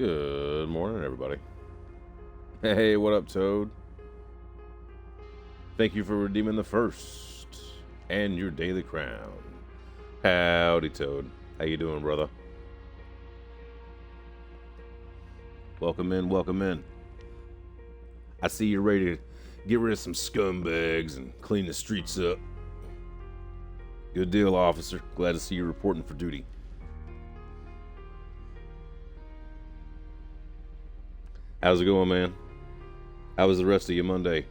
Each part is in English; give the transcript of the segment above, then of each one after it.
Good morning, everybody. Hey, what up, Toad? Thank you for redeeming the first and your daily crown. Howdy, Toad. How you doing, brother? Welcome in, welcome in. I see you're ready to get rid of some scumbags and clean the streets up. Good deal, officer. Glad to see you reporting for duty. How's it going, man? How was the rest of your Monday?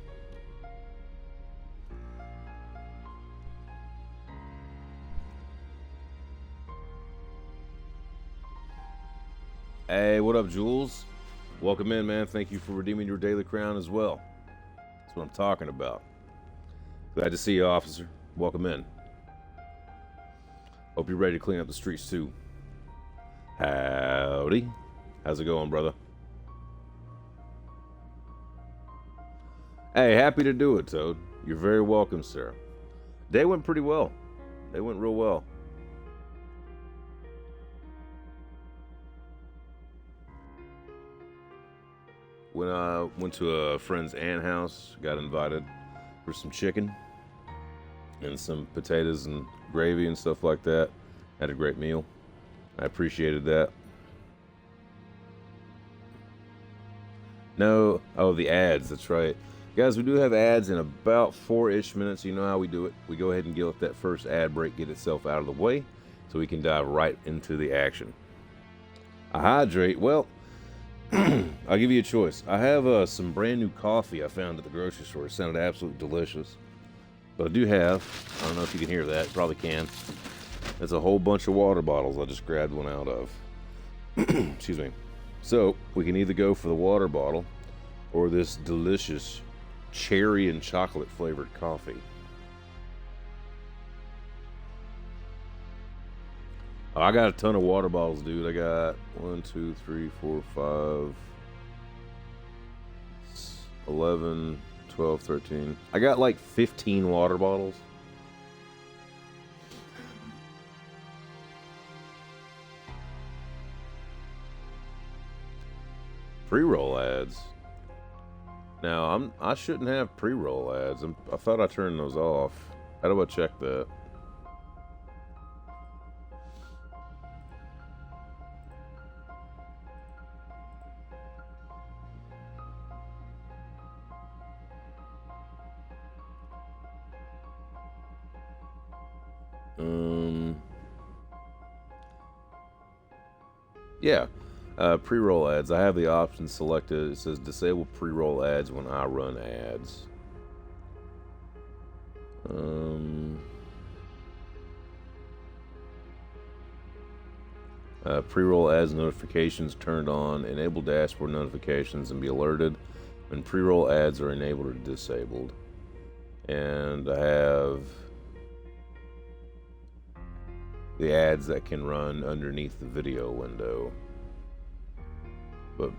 Hey, what up, Jules? Welcome in, man. Thank you for redeeming your daily crown as well. That's what I'm talking about. Glad to see you, officer. Welcome in. Hope you're ready to clean up the streets, too. Howdy. How's it going, brother? Hey, happy to do it, Toad. You're very welcome, sir. Day went pretty well. They went real well. When I went to a friend's aunt house, got invited for some chicken and some potatoes and gravy and stuff like that. Had a great meal. I appreciated that. No, oh, the ads, that's right. Guys, we do have ads in about 4-ish minutes. You know how we do it. We go ahead and get that first ad break, get itself out of the way, so we can dive right into the action. A hydrate, well, I'll give you a choice. I have some brand new coffee I found at the grocery store. It sounded absolutely delicious. But I do have, I don't know if you can hear that, probably can. That's a whole bunch of water bottles I just grabbed one out of. Excuse me. So, we can either go for the water bottle or this delicious cherry and chocolate flavored coffee. Oh, I got a ton of water bottles, dude. I got 1, 2, 3, 4, 5, 11, 12, 13. I got like 15 water bottles. Pre-roll ads. Now, I shouldn't have pre-roll ads. I thought I turned those off. How do I check that? Yeah. Pre-roll ads. I have the option selected. It says disable pre-roll ads when I run ads. Pre-roll ads notifications turned on. Enable dashboard notifications and be alerted when pre-roll ads are enabled or disabled. And I have the ads that can run underneath the video window. But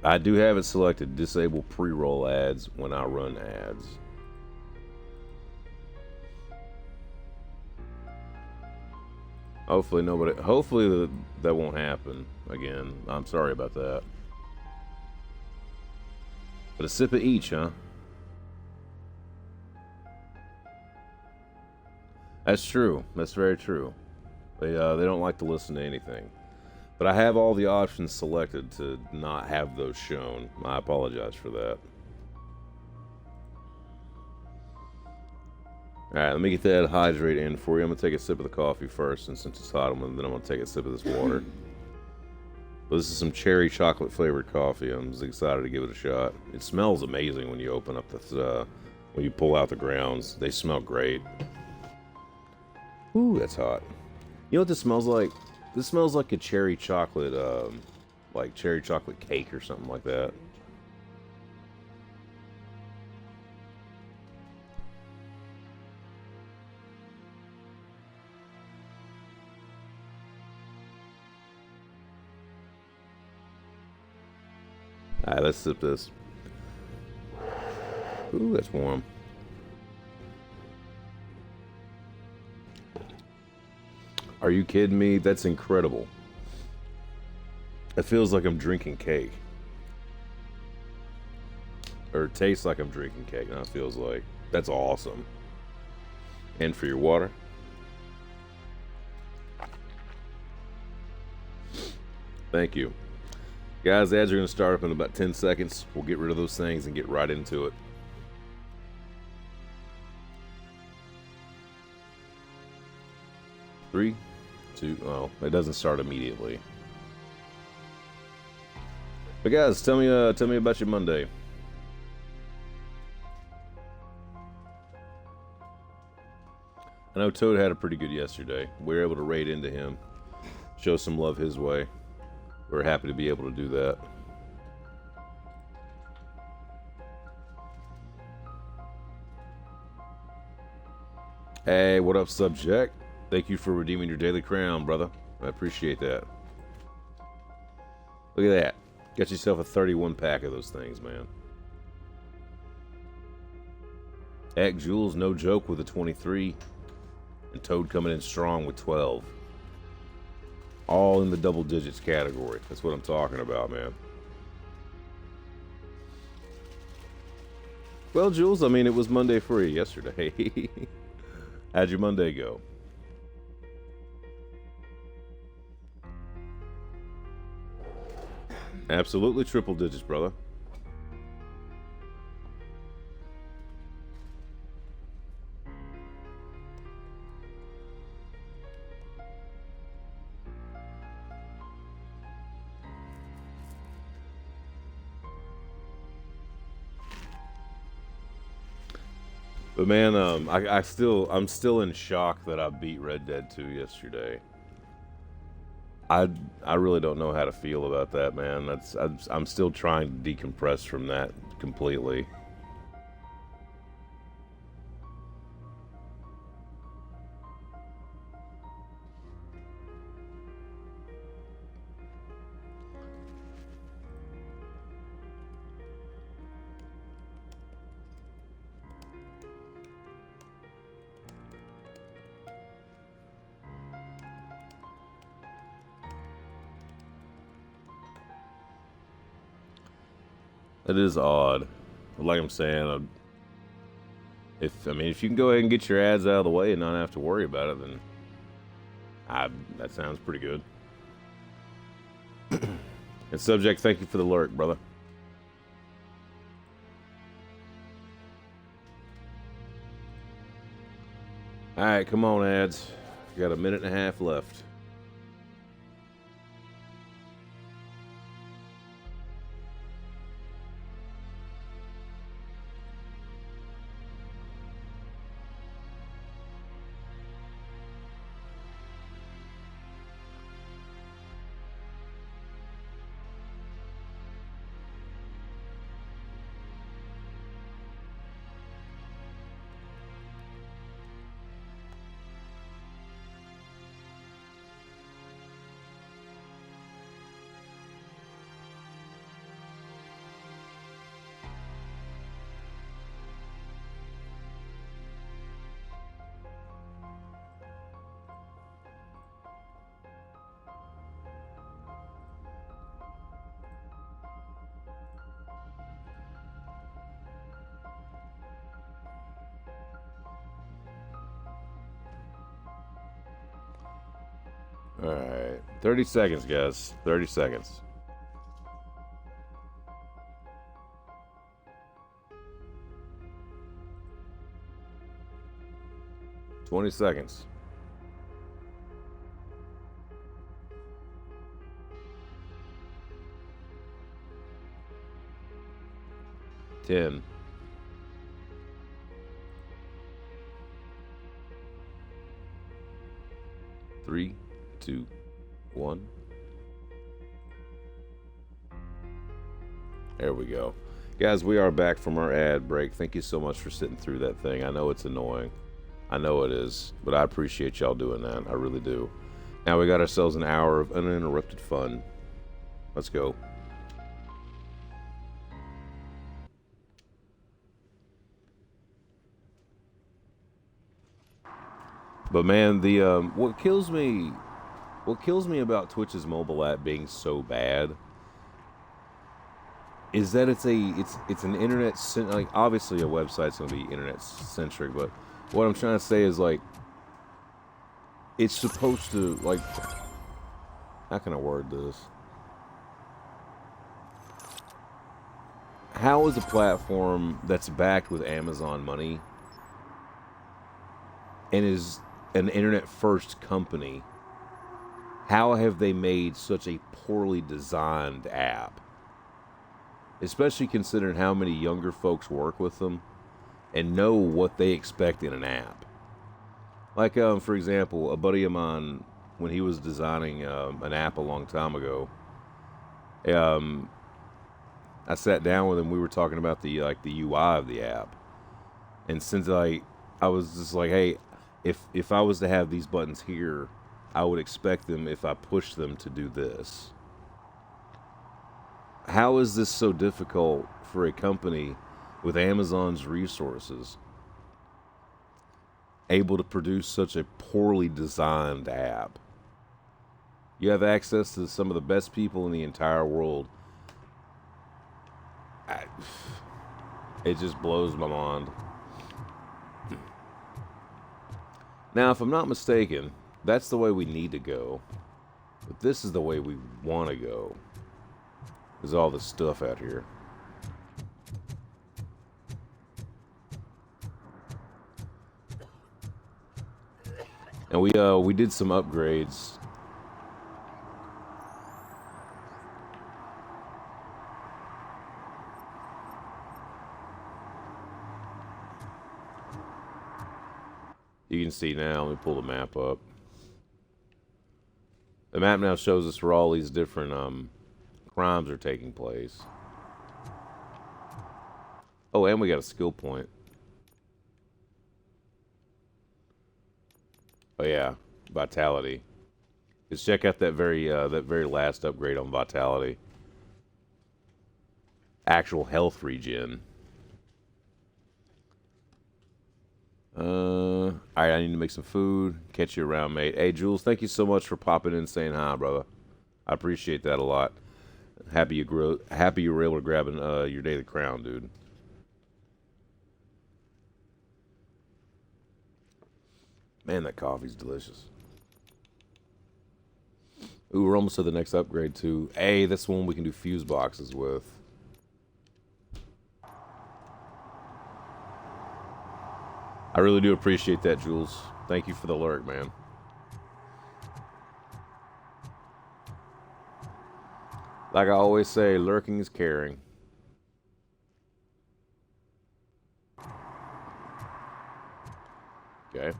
I do have it selected, disable pre-roll ads when I run ads. Hopefully that won't happen again. I'm sorry about that. But a sip of each, huh? That's true. That's very true. They don't like to listen to anything. But I have all the options selected to not have those shown. I apologize for that. Alright, let me get that hydrate in for you. I'm going to take a sip of the coffee first, and since it's hot, then I'm going to take a sip of this water. Well, this is some cherry chocolate flavored coffee. I'm just excited to give it a shot. It smells amazing when you open up the, when you pull out the grounds. They smell great. Ooh, that's hot. You know what this smells like? This smells like a cherry chocolate, like cherry chocolate cake or something like that. Alright, let's sip this. Ooh, that's warm. Are you kidding me? That's incredible. It feels like I'm drinking cake. Or it tastes like I'm drinking cake. Now it feels like. That's awesome. And for your water. Thank you. Guys, the ads are going to start up in about 10 seconds. We'll get rid of those things and get right into it. Three, two, well, it doesn't start immediately. But guys, tell me about your Monday. I know Toad had a pretty good yesterday. We were able to raid into him, show some love his way. We're happy to be able to do that. Hey, what up, Subject? Thank you for redeeming your daily crown, brother. I appreciate that. Look at that. Got yourself a 31 pack of those things, man. Act Jules, no joke, with a 23. And Toad coming in strong with 12. All in the double digits category. That's what I'm talking about, man. Well, Jules, I mean, it was Monday free yesterday. How'd your Monday go? Absolutely triple digits, brother. But man, I'm still in shock that I beat Red Dead 2 yesterday. I really don't know how to feel about that, man. I'm still trying to decompress from that completely. It is odd. Like I'm saying, if you can go ahead and get your ads out of the way and not have to worry about it, then that sounds pretty good. And Subject, thank you for the lurk, brother. All right, come on, ads. We got a minute and a half left. All right, 30 seconds, guys. 30 seconds. $20 seconds. 10. 3, 2, 1. There we go. Guys, we are back from our ad break. Thank you so much for sitting through that thing. I know it's annoying. I know it is, but I appreciate y'all doing that. I really do. Now we got ourselves an hour of uninterrupted fun. Let's go. But man, the what kills me What kills me about Twitch's mobile app being so bad is that it's an internet like obviously a website's gonna be internet centric, but what I'm trying to say is like it's supposed to like how can I word this? How is a platform that's backed with Amazon money and is an internet first company, how have they made such a poorly designed app? Especially considering how many younger folks work with them and know what they expect in an app. Like, for example, a buddy of mine, when he was designing an app a long time ago, I sat down with him. We were talking about the UI of the app, and since I was just like, hey, if I was to have these buttons here, I would expect them if I push them to do this. How is this so difficult for a company with Amazon's resources able to produce such a poorly designed app? You have access to some of the best people in the entire world. It just blows my mind. Now, if I'm not mistaken, that's the way we need to go. But this is the way we want to go. There's all this stuff out here. And we did some upgrades. You can see now, let me pull the map up. The map now shows us where all these different crimes are taking place. Oh, and we got a skill point. Oh yeah, Vitality. Let's check out that very last upgrade on Vitality. Actual health regen. Alright, I need to make some food. Catch you around, mate. Hey, Jules, thank you so much for popping in and saying hi, brother. I appreciate that a lot. Happy you were able to grab your daily crown, dude. Man, that coffee's delicious. Ooh, we're almost to the next upgrade, too. Hey, that's one we can do fuse boxes with. I really do appreciate that, Jules. Thank you for the lurk, man. Like I always say, lurking is caring. Okay.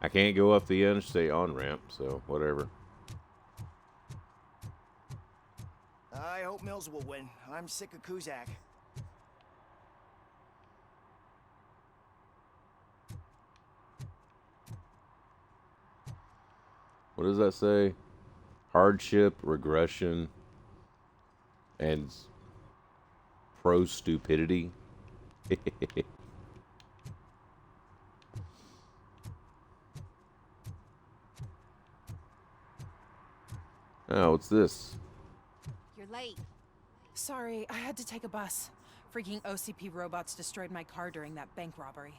I can't go up the interstate on-ramp, so whatever. I hope Mills will win. I'm sick of Kuzak. What does that say? Hardship, regression, and pro-stupidity. Oh, what's this? You're late. Sorry, I had to take a bus. Freaking OCP robots destroyed my car during that bank robbery.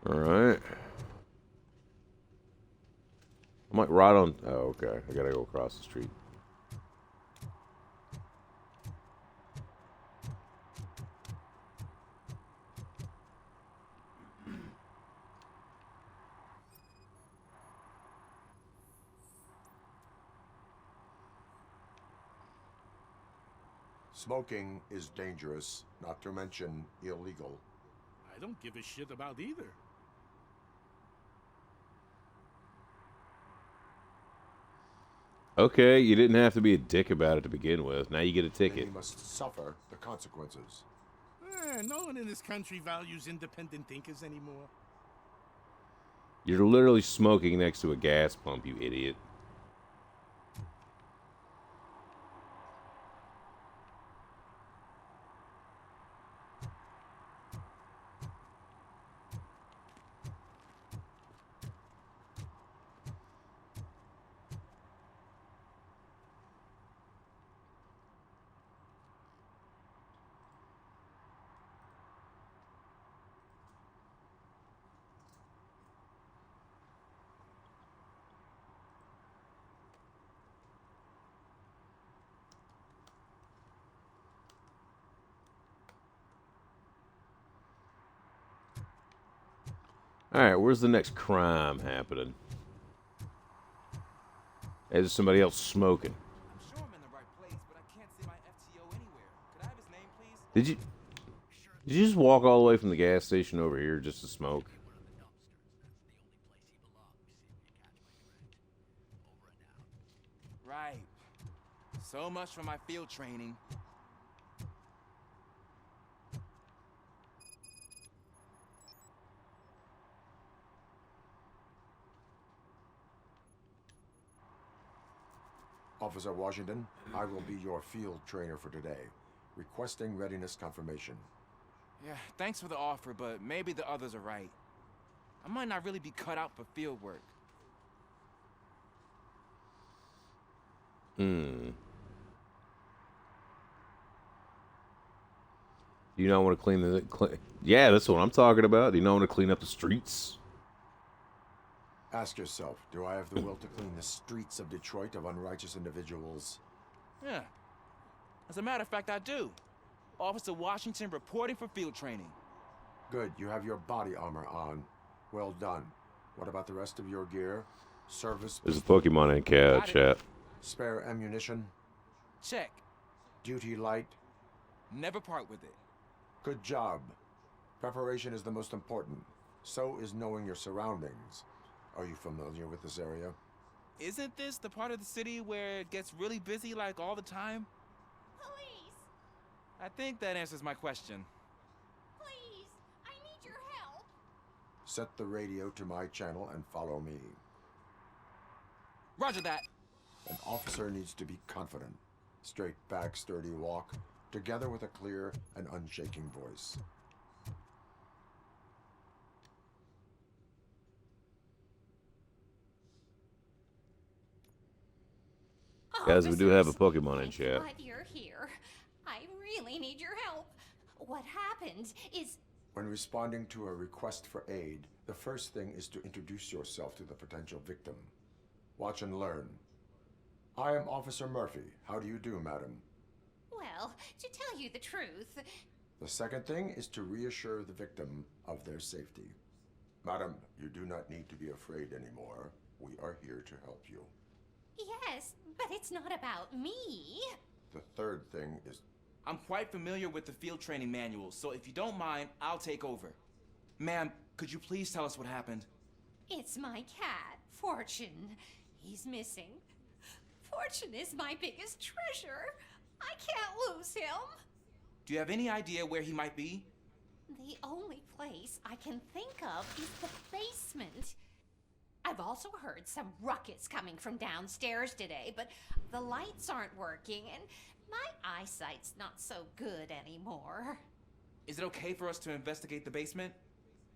Alright. I might ride on... Oh, okay. I gotta go across the street. Smoking is dangerous, not to mention illegal. I don't give a shit about either. Okay, you didn't have to be a dick about it to begin with. Now you get a ticket. They must suffer the consequences. No one in this country values independent thinkers anymore. You're literally smoking next to a gas pump, you idiot. Alright, where's the next crime happening? Is somebody else smoking? I'm sure I'm in the right place, but I can't see my FTO anywhere. Could I have his name, please? Did you just walk all the way from the gas station over here just to smoke? Right. So much for my field training. Officer Washington, I will be your field trainer for today. Requesting readiness confirmation. Yeah, thanks for the offer, but maybe the others are right. I might not really be cut out for field work. Do you not want to clean the... yeah, that's what I'm talking about. Do you not want to clean up the streets? Ask yourself, do I have the will to clean the streets of Detroit of unrighteous individuals? Yeah. As a matter of fact, I do. Officer Washington reporting for field training. Good, you have your body armor on. Well done. What about the rest of your gear? Service... There's a Pokemon in chat. Spare ammunition? Check. Duty light? Never part with it. Good job. Preparation is the most important. So is knowing your surroundings. Are you familiar with this area? Isn't this the part of the city where it gets really busy like all the time? Police! I think that answers my question. Please! I need your help! Set the radio to my channel and follow me. Roger that. An officer needs to be confident. Straight back, sturdy walk, together with a clear and unshaking voice. Guys, we do have a Officers, Pokemon in thank chat. God you're here. I really need your help. What happened is... When responding to a request for aid, the first thing is to introduce yourself to the potential victim. Watch and learn. I am Officer Murphy. How do you do, madam? Well, to tell you the truth... The second thing is to reassure the victim of their safety. Madam, you do not need to be afraid anymore. We are here to help you. Yes, but it's not about me. The third thing is... I'm quite familiar with the field training manual, so if you don't mind, I'll take over. Ma'am, could you please tell us what happened? It's my cat, Fortune. He's missing. Fortune is my biggest treasure. I can't lose him. Do you have any idea where he might be? The only place I can think of is the basement. I've also heard some ruckus coming from downstairs today, but the lights aren't working and my eyesight's not so good anymore. Is it okay for us to investigate the basement?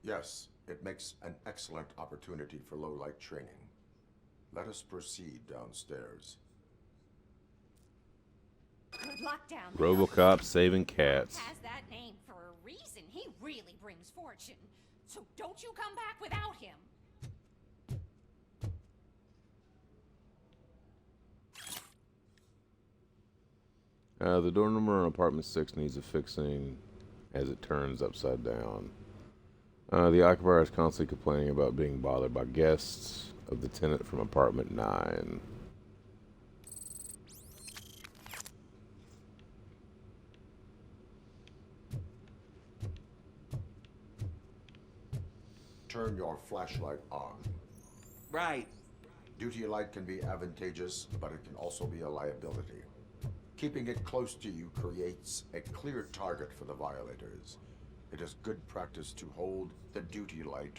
Yes, it makes an excellent opportunity for low-light training. Let us proceed downstairs. Good luck down there. RoboCop saving cats. Has that name for a reason. He really brings fortune. So don't you come back without him. The door number on apartment 6 needs a fixing as it turns upside down. The occupier is constantly complaining about being bothered by guests of the tenant from apartment 9. Turn your flashlight on. Right. Duty light can be advantageous, but it can also be a liability. Keeping it close to you creates a clear target for the violators. It is good practice to hold the duty light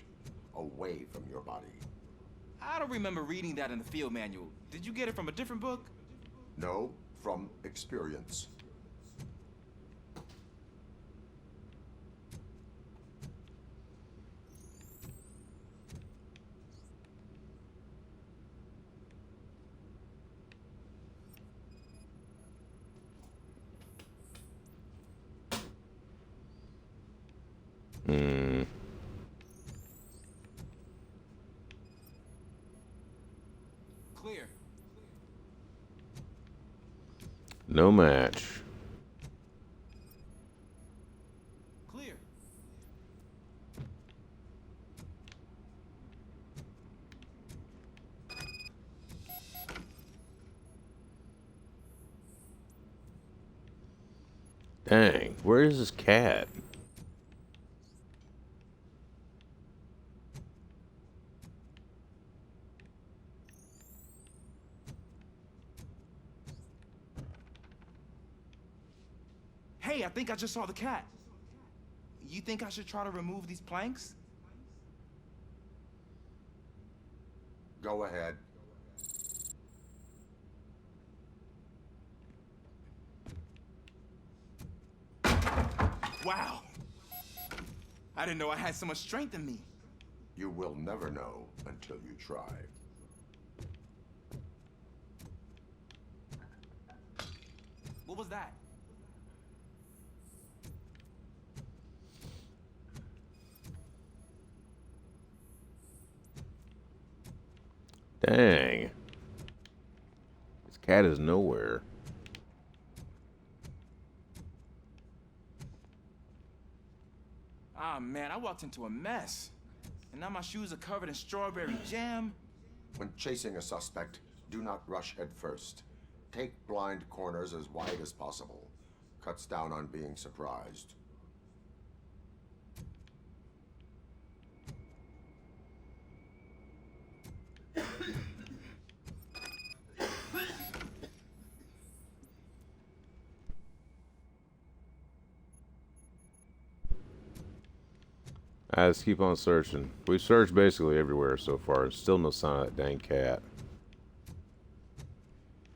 away from your body. I don't remember reading that in the field manual. Did you get it from a different book? No, from experience. Clear. No match. Clear. Dang, where is this cat? Hey, I think I just saw the cat. You think I should try to remove these planks? Go ahead. Wow. I didn't know I had so much strength in me. You will never know until you try. What was that? Dang. This cat is nowhere. Ah, man, I walked into a mess. And now my shoes are covered in strawberry jam. When chasing a suspect, do not rush head first. Take blind corners as wide as possible. Cuts down on being surprised. Let's keep on searching. We've searched basically everywhere so far. There's still no sign of that dang cat.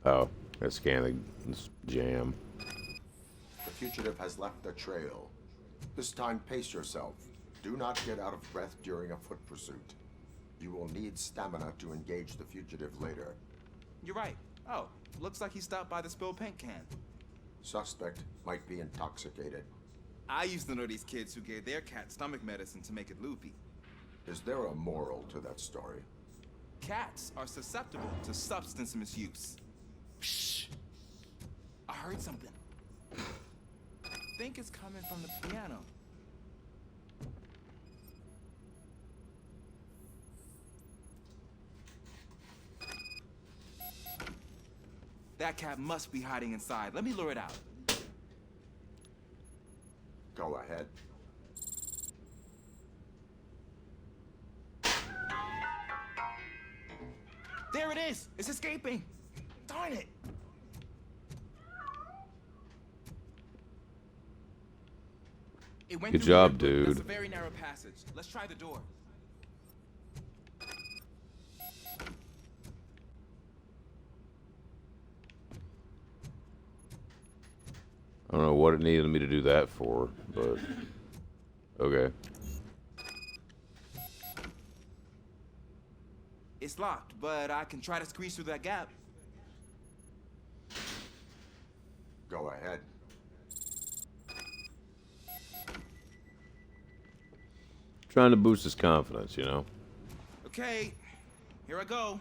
Oh, let's scan this jam. The fugitive has left a trail. This time, pace yourself. Do not get out of breath during a foot pursuit. You will need stamina to engage the fugitive later. You're right. Oh, looks like he stopped by the spilled paint can. Suspect might be intoxicated. I used to know these kids who gave their cat stomach medicine to make it loopy. Is there a moral to that story? Cats are susceptible to substance misuse. Shh. I heard something. I think it's coming from the piano. That cat must be hiding inside. Let me lure it out. Go ahead. There it is! It's escaping! Darn it! It went Good through job, here, but dude. That's a very narrow passage. Let's try the door. I don't know what it needed me to do that for, but okay. It's locked, but I can try to squeeze through that gap. Go ahead. Trying to boost his confidence, you know. Okay, here I go.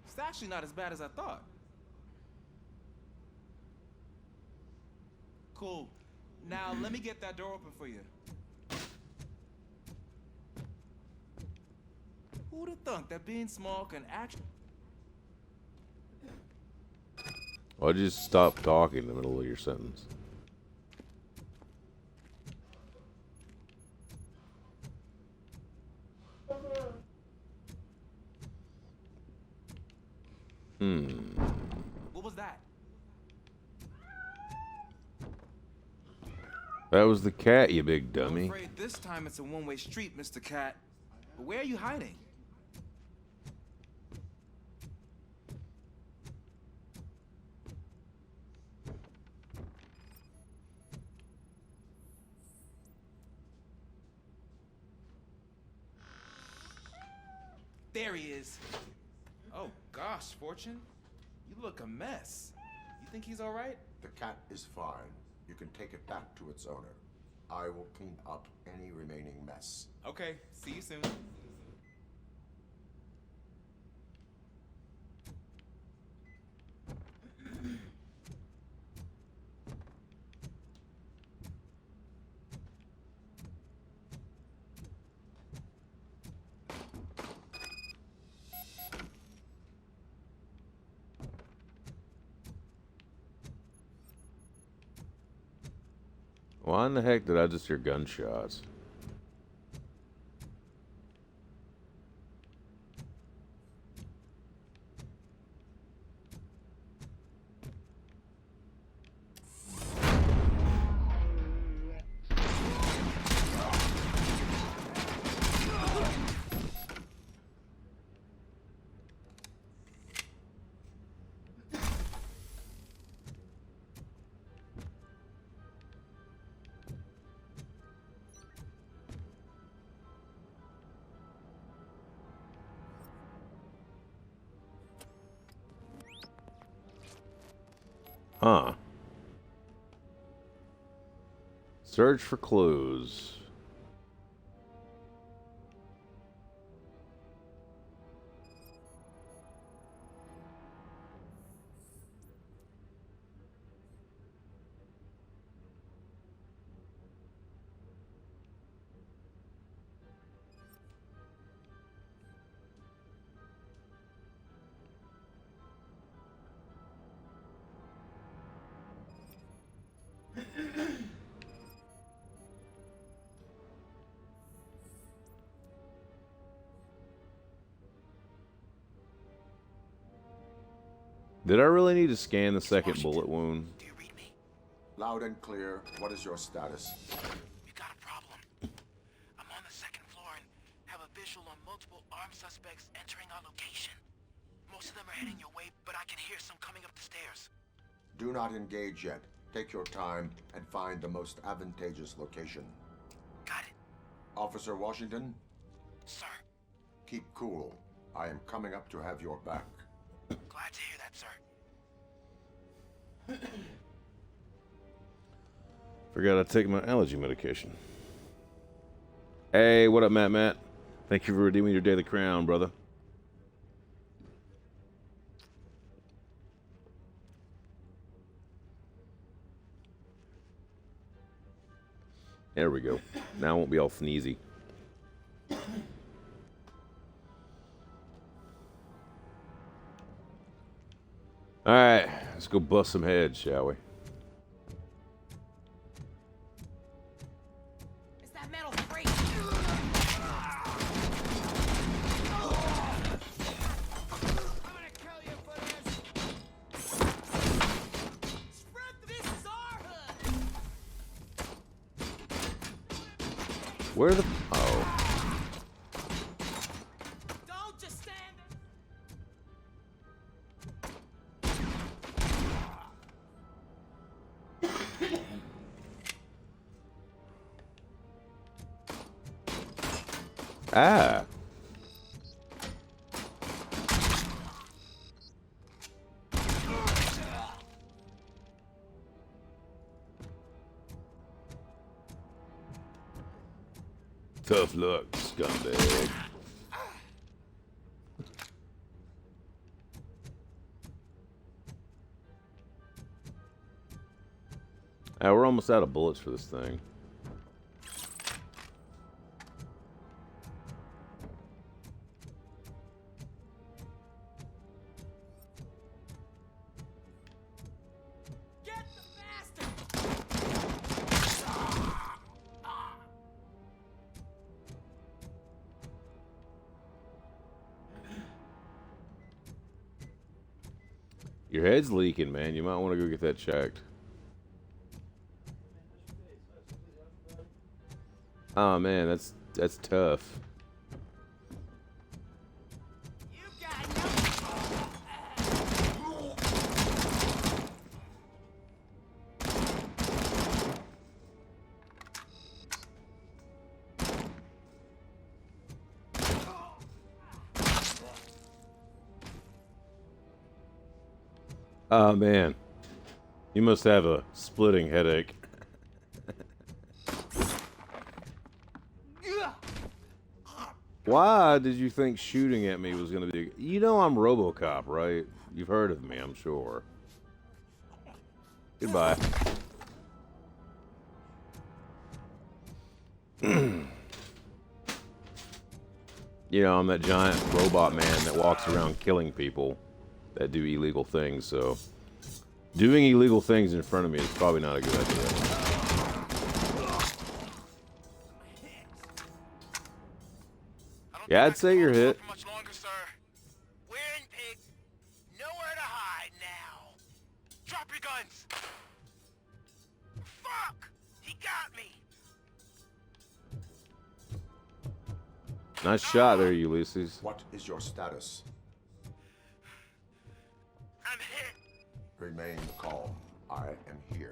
It's actually not as bad as I thought. Cool. Now let me get that door open for you. Who'd have thunk that being small can actually... Why'd you just stop talking in the middle of your sentence? What was that? That was the cat, you big I'm dummy. afraid this time it's a one-way street, Mr. Cat. But where are you hiding? There he is. Oh gosh, Fortune. You look a mess. You think he's all right? The cat is fine. You can take it back to its owner. I will clean up any remaining mess. Okay, see you soon. Why in the heck did I just hear gunshots? Huh. Search for clues. Did I really need to scan the second bullet wound? Do you read me? Loud and clear. What is your status? We got a problem. I'm on the second floor and have a visual on multiple armed suspects entering our location. Most of them are heading your way, but I can hear some coming up the stairs. Do not engage yet. Take your time and find the most advantageous location. Got it. Officer Washington, Sir, keep cool. I am coming up to have your back. glad to hear that, sir. Forgot to take my allergy medication. Hey, what up, Matt? Thank you for redeeming your daily crown, brother. There we go. Now I won't be all sneezy. Alright, let's go bust some heads, shall we? Is that metal free? I'm gonna kill you for this. Spread this is our hood. Where the... Oh. Don't just stand there. Ah. Tough luck, scumbag. We're almost out of bullets for this thing. Get the bastard. Your head's leaking, man. You might want to go get that checked. Oh man, that's tough. You got no. Oh man, you must have a splitting headache. Why did you think shooting at me was going to be... You know I'm RoboCop, right? You've heard of me, I'm sure. Goodbye. You know, I'm that giant robot man that walks around killing people that do illegal things, so... Doing illegal things in front of me is probably not a good idea. Yeah, I'd say you're hit. For much longer, sir. We're in, pig. Nowhere to hide now. Drop your guns. Fuck! He got me. Nice shot there, Ulysses. What is your status? I'm hit. Remain calm. I am here.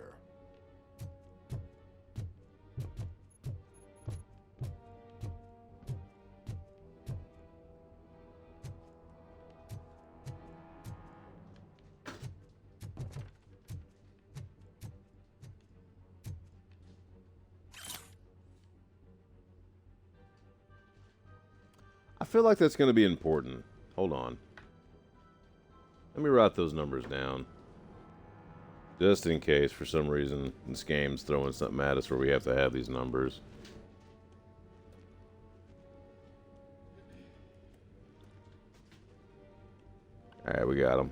I feel like that's going to be important. Hold on. Let me write those numbers down. Just in case, for some reason, this game's throwing something at us where we have to have these numbers. Alright, we got them.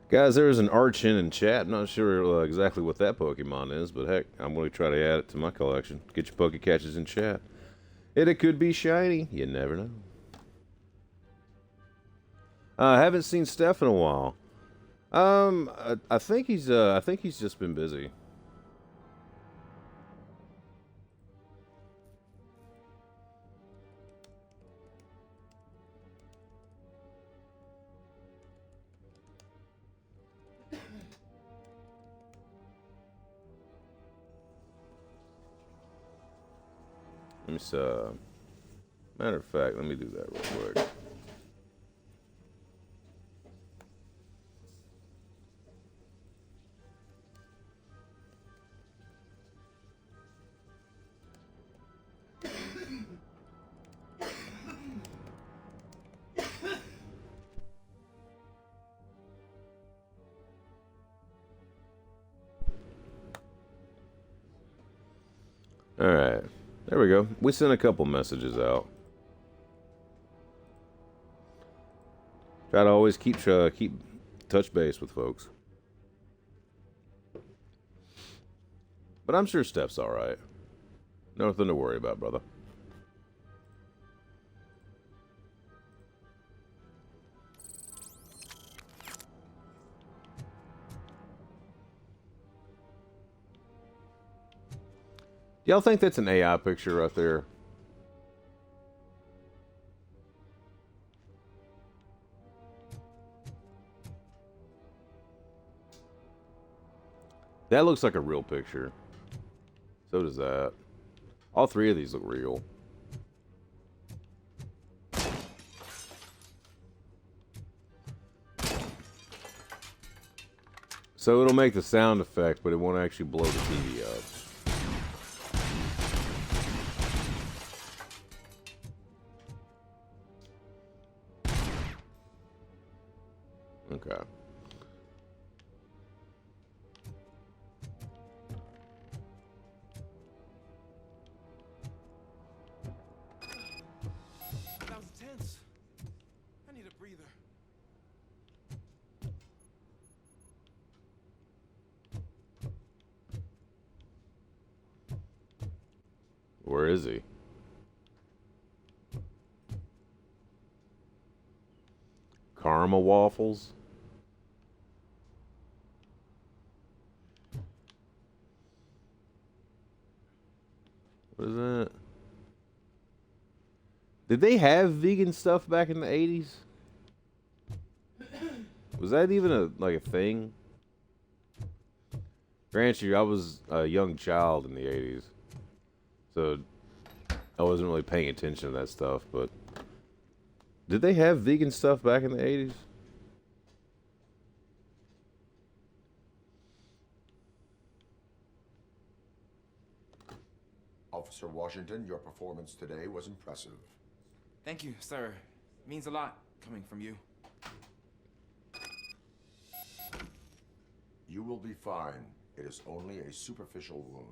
Guys, there's an Archin in chat. I'm not sure exactly what that Pokemon is, but heck, I'm going to try to add it to my collection. Get your Pokecatches in chat. And it could be shiny. You never know. I haven't seen Steph in a while. I think he's just been busy. Let me see. Matter of fact, let me do that real quick. All right. There we go. We sent a couple messages out. Try to always keep touch base with folks. But I'm sure Steph's all right. Nothing to worry about, brother. Y'all think that's an AI picture right there? That looks like a real picture. So does that. All three of these look real. So it'll make the sound effect, but it won't actually blow the TV up. Okay. That was tense. I need a breather. Where is he? Karma waffles? What is that? Did they have vegan stuff back in the 80s? Was that even a thing? Grant you, I was a young child in the 80s. So I wasn't really paying attention to that stuff, but did they have vegan stuff back in the 80s? Officer Washington, your performance today was impressive. Thank you, sir. Means a lot coming from you. You will be fine. It is only a superficial wound.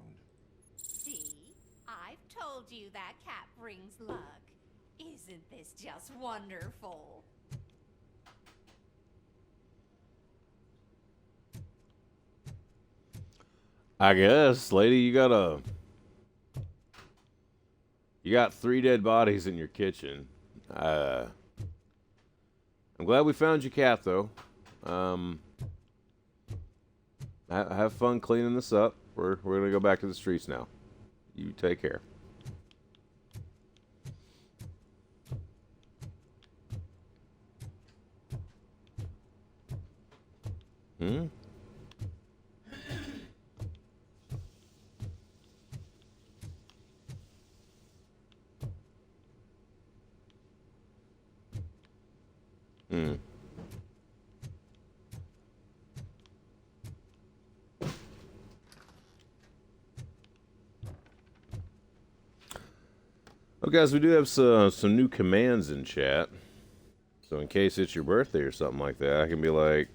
See? I've told you that cat brings luck. Isn't this just wonderful? I guess, lady, you gotta You got 3 dead bodies in your kitchen. I'm glad we found your cat, though. Have fun cleaning this up. We're gonna go back to the streets now. You take care. Hmm? Hmm. Oh, guys, we do have some new commands in chat. So in case it's your birthday or something like that, I can be like...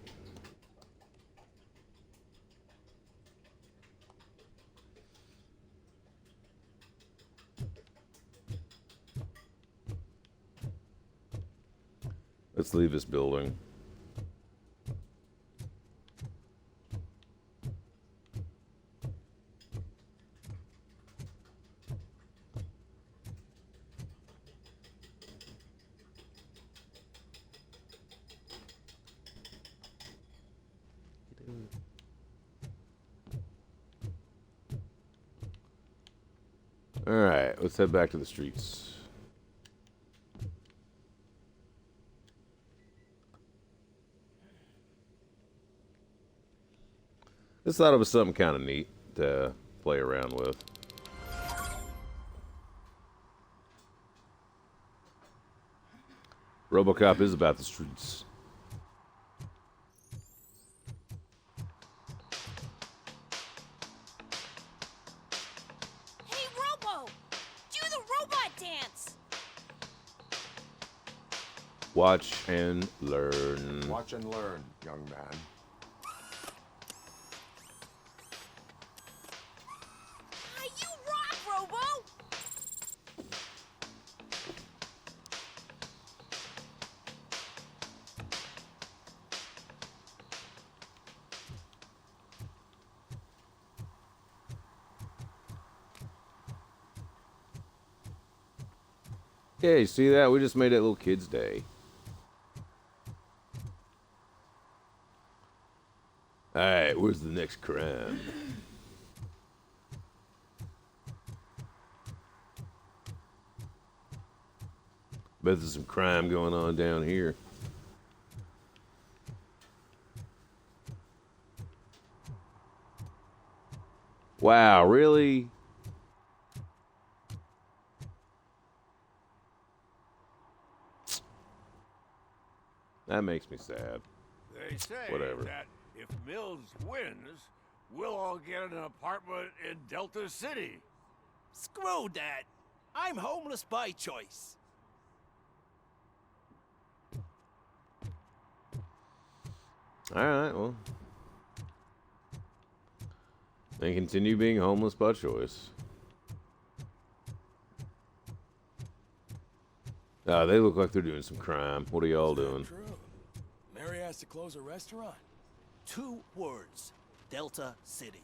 Let's leave this building. Alright, let's head back to the streets. Just thought it was something kind of neat to play around with. RoboCop is about the streets. Hey, Robo! Do the robot dance! Watch and learn. Watch and learn, young man. You rock, Robo! Yeah, you see that? We just made it little kid's day. Alright, where's the next crime? Bet there's some crime going on down here. Wow, really? That makes me sad. They say Whatever. that if Mills wins, we'll all get an apartment in Delta City. Screw that. I'm homeless by choice. Alright, well. Then continue being homeless by choice. They look like they're doing some crime. What are y'all doing? True. Mary has to close a restaurant. 2 words. Delta City.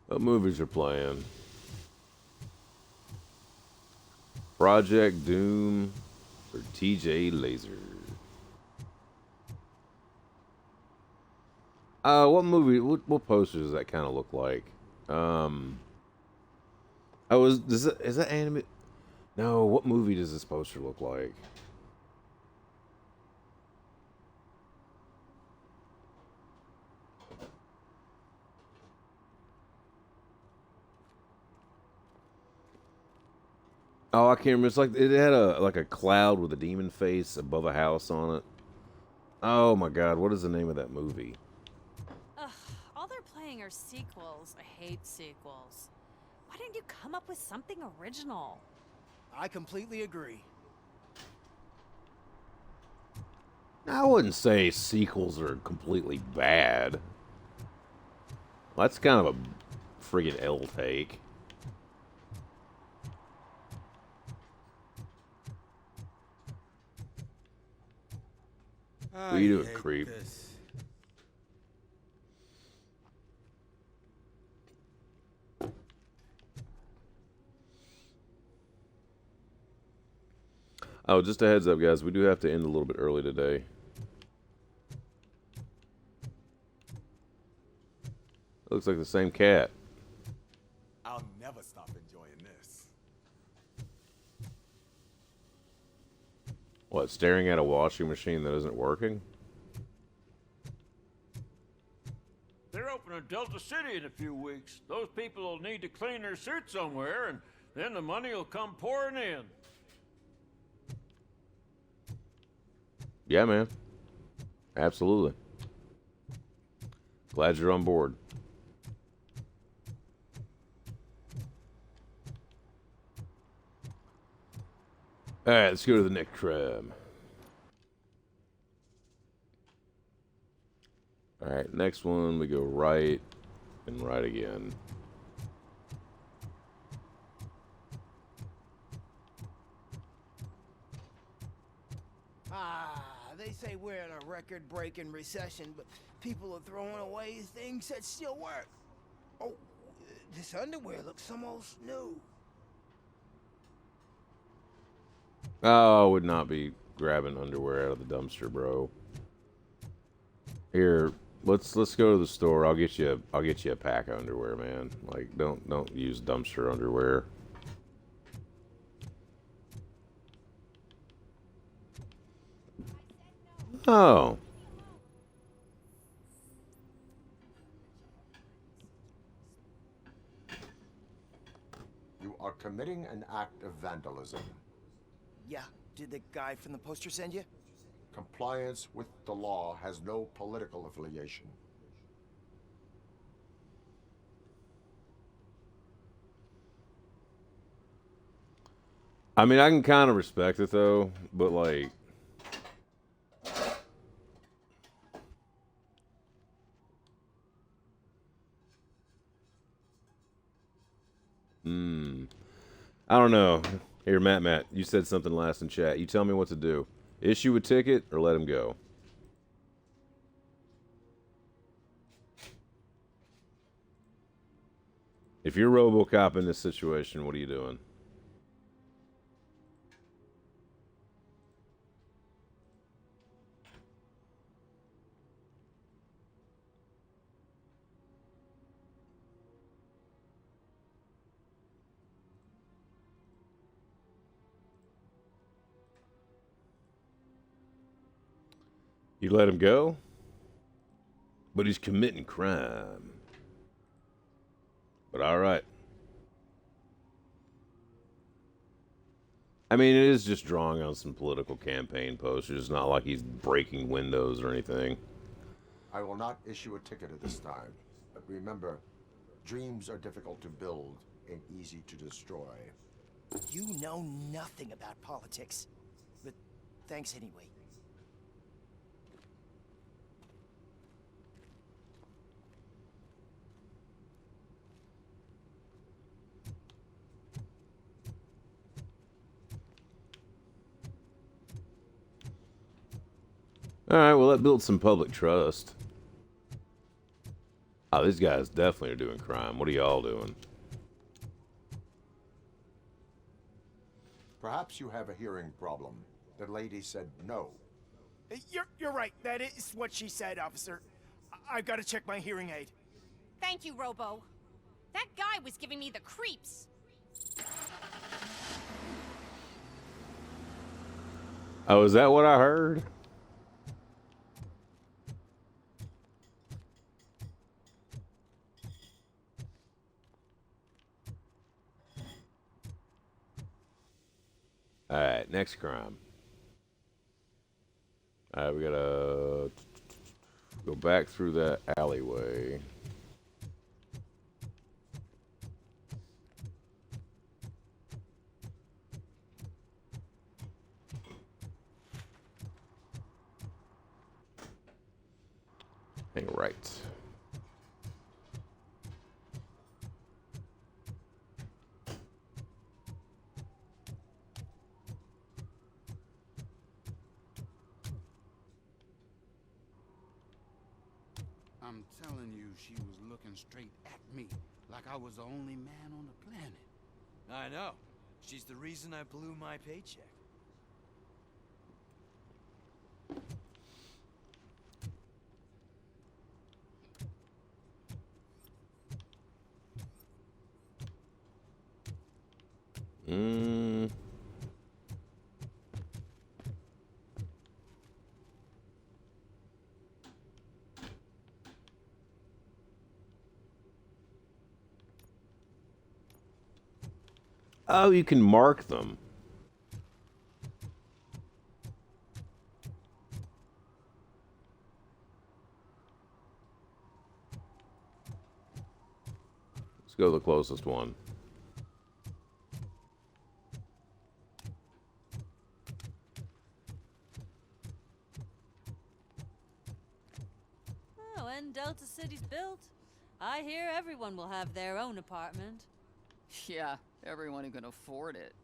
What movies are playing? Project Doom or TJ Laser? What movie? What poster does that kind of look like? Is that anime? No, what movie does this poster look like? Oh, I can't remember. It's like it had a cloud with a demon face above a house on it. Oh my God, what is the name of that movie? Ugh, all they're playing are sequels. I hate sequels. Why didn't you come up with something original? I completely agree. I wouldn't say sequels are completely bad. That's kind of a friggin' L take. What are you doing, creep? This. Oh, just a heads up, guys. We do have to end a little bit early today. Looks like the same cat. I'll never stop enjoying this. What, staring at a washing machine that isn't working? They're opening Delta City in a few weeks. Those people will need to clean their suits somewhere, and then the money will come pouring in. Yeah, man. Absolutely. Glad you're on board. Alright, let's go to the next crime. Alright, next one, we go right and right again. They say we're in a record-breaking recession, but people are throwing away things that still work. Oh, this underwear looks almost new. Oh, I would not be grabbing underwear out of the dumpster, bro. Here, let's go to the store. I'll get you a pack of underwear, man. Like, don't use dumpster underwear. Oh. You are committing an act of vandalism. Yeah, did the guy from the poster send you? Compliance with the law has no political affiliation. I mean, I can kind of respect it, though, but, like... I don't know. Here, Matt, you said something last in chat. You tell me what to do. Issue a ticket or let him go. If you're RoboCop in this situation, what are you doing? You let him go? But he's committing crime. But all right. I mean, it is just drawing on some political campaign posters. It's not like he's breaking windows or anything. I will not issue a ticket at this time. But remember, dreams are difficult to build and easy to destroy. You know nothing about politics. But thanks anyway. Alright, well, that built some public trust. Oh, these guys definitely are doing crime. What are y'all doing? Perhaps you have a hearing problem. The lady said no. You're right. That is what she said, officer. I've got to check my hearing aid. Thank you, Robo. That guy was giving me the creeps. Oh, is that what I heard? Alright, next crime. Alright, we gotta go back through that alleyway. Hang right. I'm telling you, she was looking straight at me, like I was the only man on the planet. I know. She's the reason I blew my paycheck. Mm. Oh, you can mark them. Let's go to the closest one. Oh, when Delta City's built, I hear everyone will have their own apartment. Yeah, everyone who can afford it.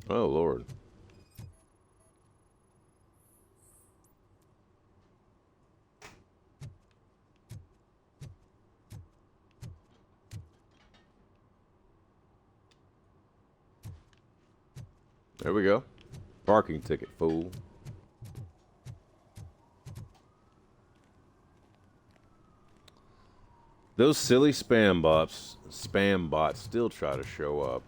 Oh, Lord. There we go. Parking ticket, fool. Those silly spam bots still try to show up.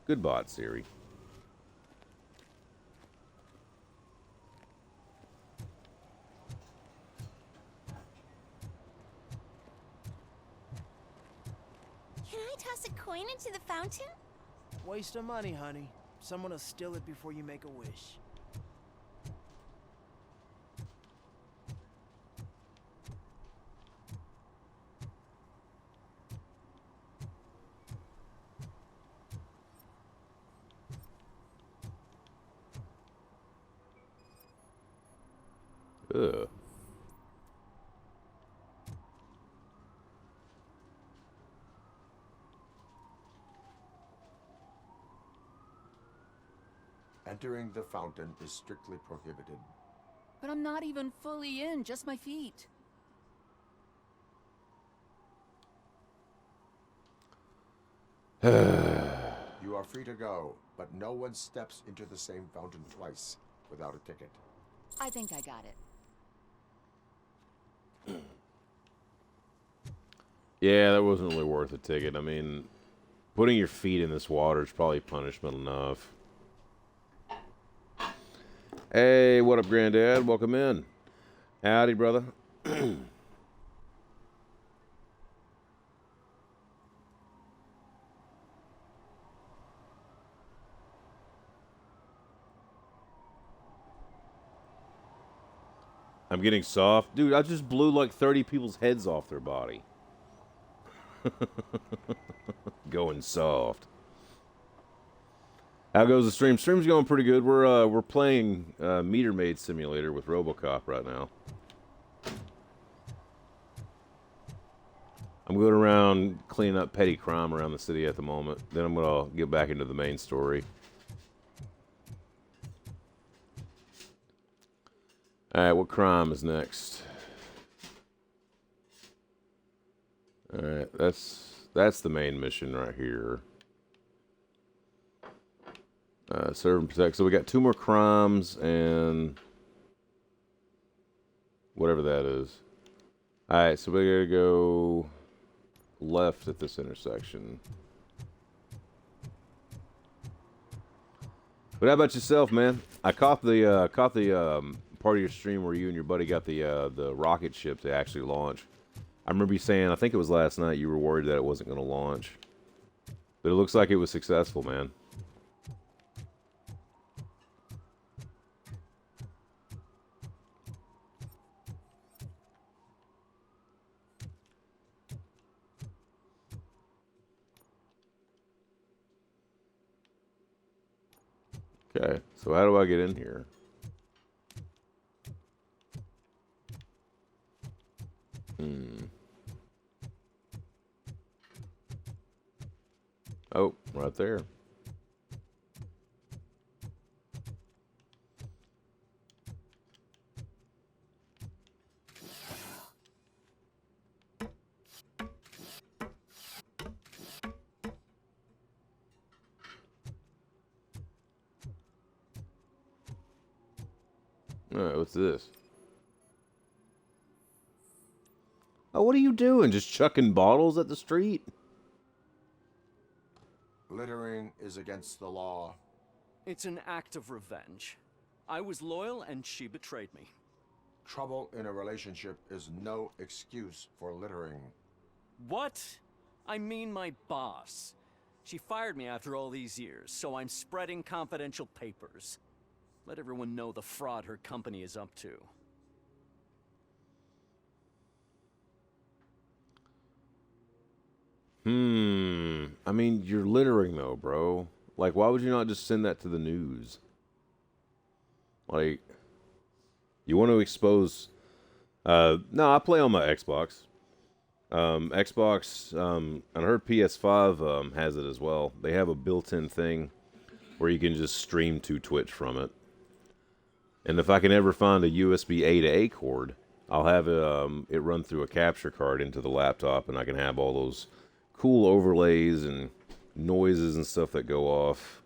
Good bot, Siri. Can I toss a coin into the fountain? Waste of money, honey. Someone will steal it before you make a wish. Ugh. Entering the fountain is strictly prohibited. But I'm not even fully in, just my feet. You are free to go, but no one steps into the same fountain twice without a ticket. I think I got it. Yeah, that wasn't really worth a ticket. I mean, putting your feet in this water is probably punishment enough. Hey, what up, Granddad? Welcome in. Howdy, brother. I'm getting soft. Dude, I just blew like 30 people's heads off their body. Going soft. How goes the stream? Stream's going pretty good. We're playing Meter Maid Simulator with RoboCop right now. I'm going around cleaning up petty crime around the city at the moment. Then I'm going to get back into the main story. Alright, what crime is next? Alright, that's the main mission right here. Serve and protect. So we got 2 more crimes and whatever that is. Alright, so we gotta go left at this intersection. But how about yourself, man? I caught the part of your stream where you and your buddy got the rocket ship to actually launch. I remember you saying, I think it was last night, you were worried that it wasn't going to launch. But it looks like it was successful, man. Okay, so how do I get in here? Oh, right there. Alright, what's this? Oh, what are you doing? Just chucking bottles at the street? Littering is against the law. It's an act of revenge. I was loyal and she betrayed me. Trouble in a relationship is no excuse for littering. What? I mean my boss. She fired me after all these years, so I'm spreading confidential papers. Let everyone know the fraud her company is up to. I mean, you're littering though, bro. Like, why would you not just send that to the news? Like, you want to expose... no, I play on my Xbox. Xbox, and I heard PS5 has it as well. They have a built-in thing where you can just stream to Twitch from it. And if I can ever find a USB A to A cord, I'll have it run through a capture card into the laptop, and I can have all those cool overlays and noises and stuff that go off,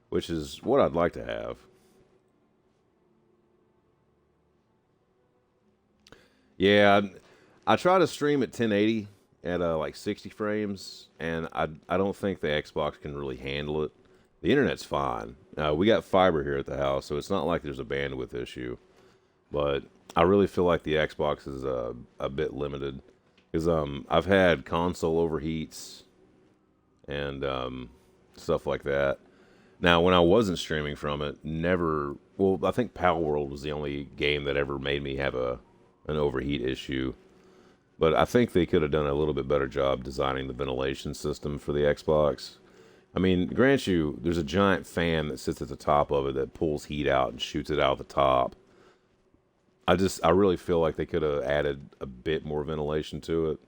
which is what I'd like to have. Yeah, I try to stream at 1080 at like 60 frames, and I don't think the Xbox can really handle it. The internet's fine. We got fiber here at the house, so it's not like there's a bandwidth issue. But I really feel like the Xbox is a bit limited. Because I've had console overheats and stuff like that. Now, when I wasn't streaming from it, never... Well, I think Pal World was the only game that ever made me have an overheat issue. But I think they could have done a little bit better job designing the ventilation system for the Xbox. I mean, grant you, there's a giant fan that sits at the top of it that pulls heat out and shoots it out the top. I really feel like they could have added a bit more ventilation to it.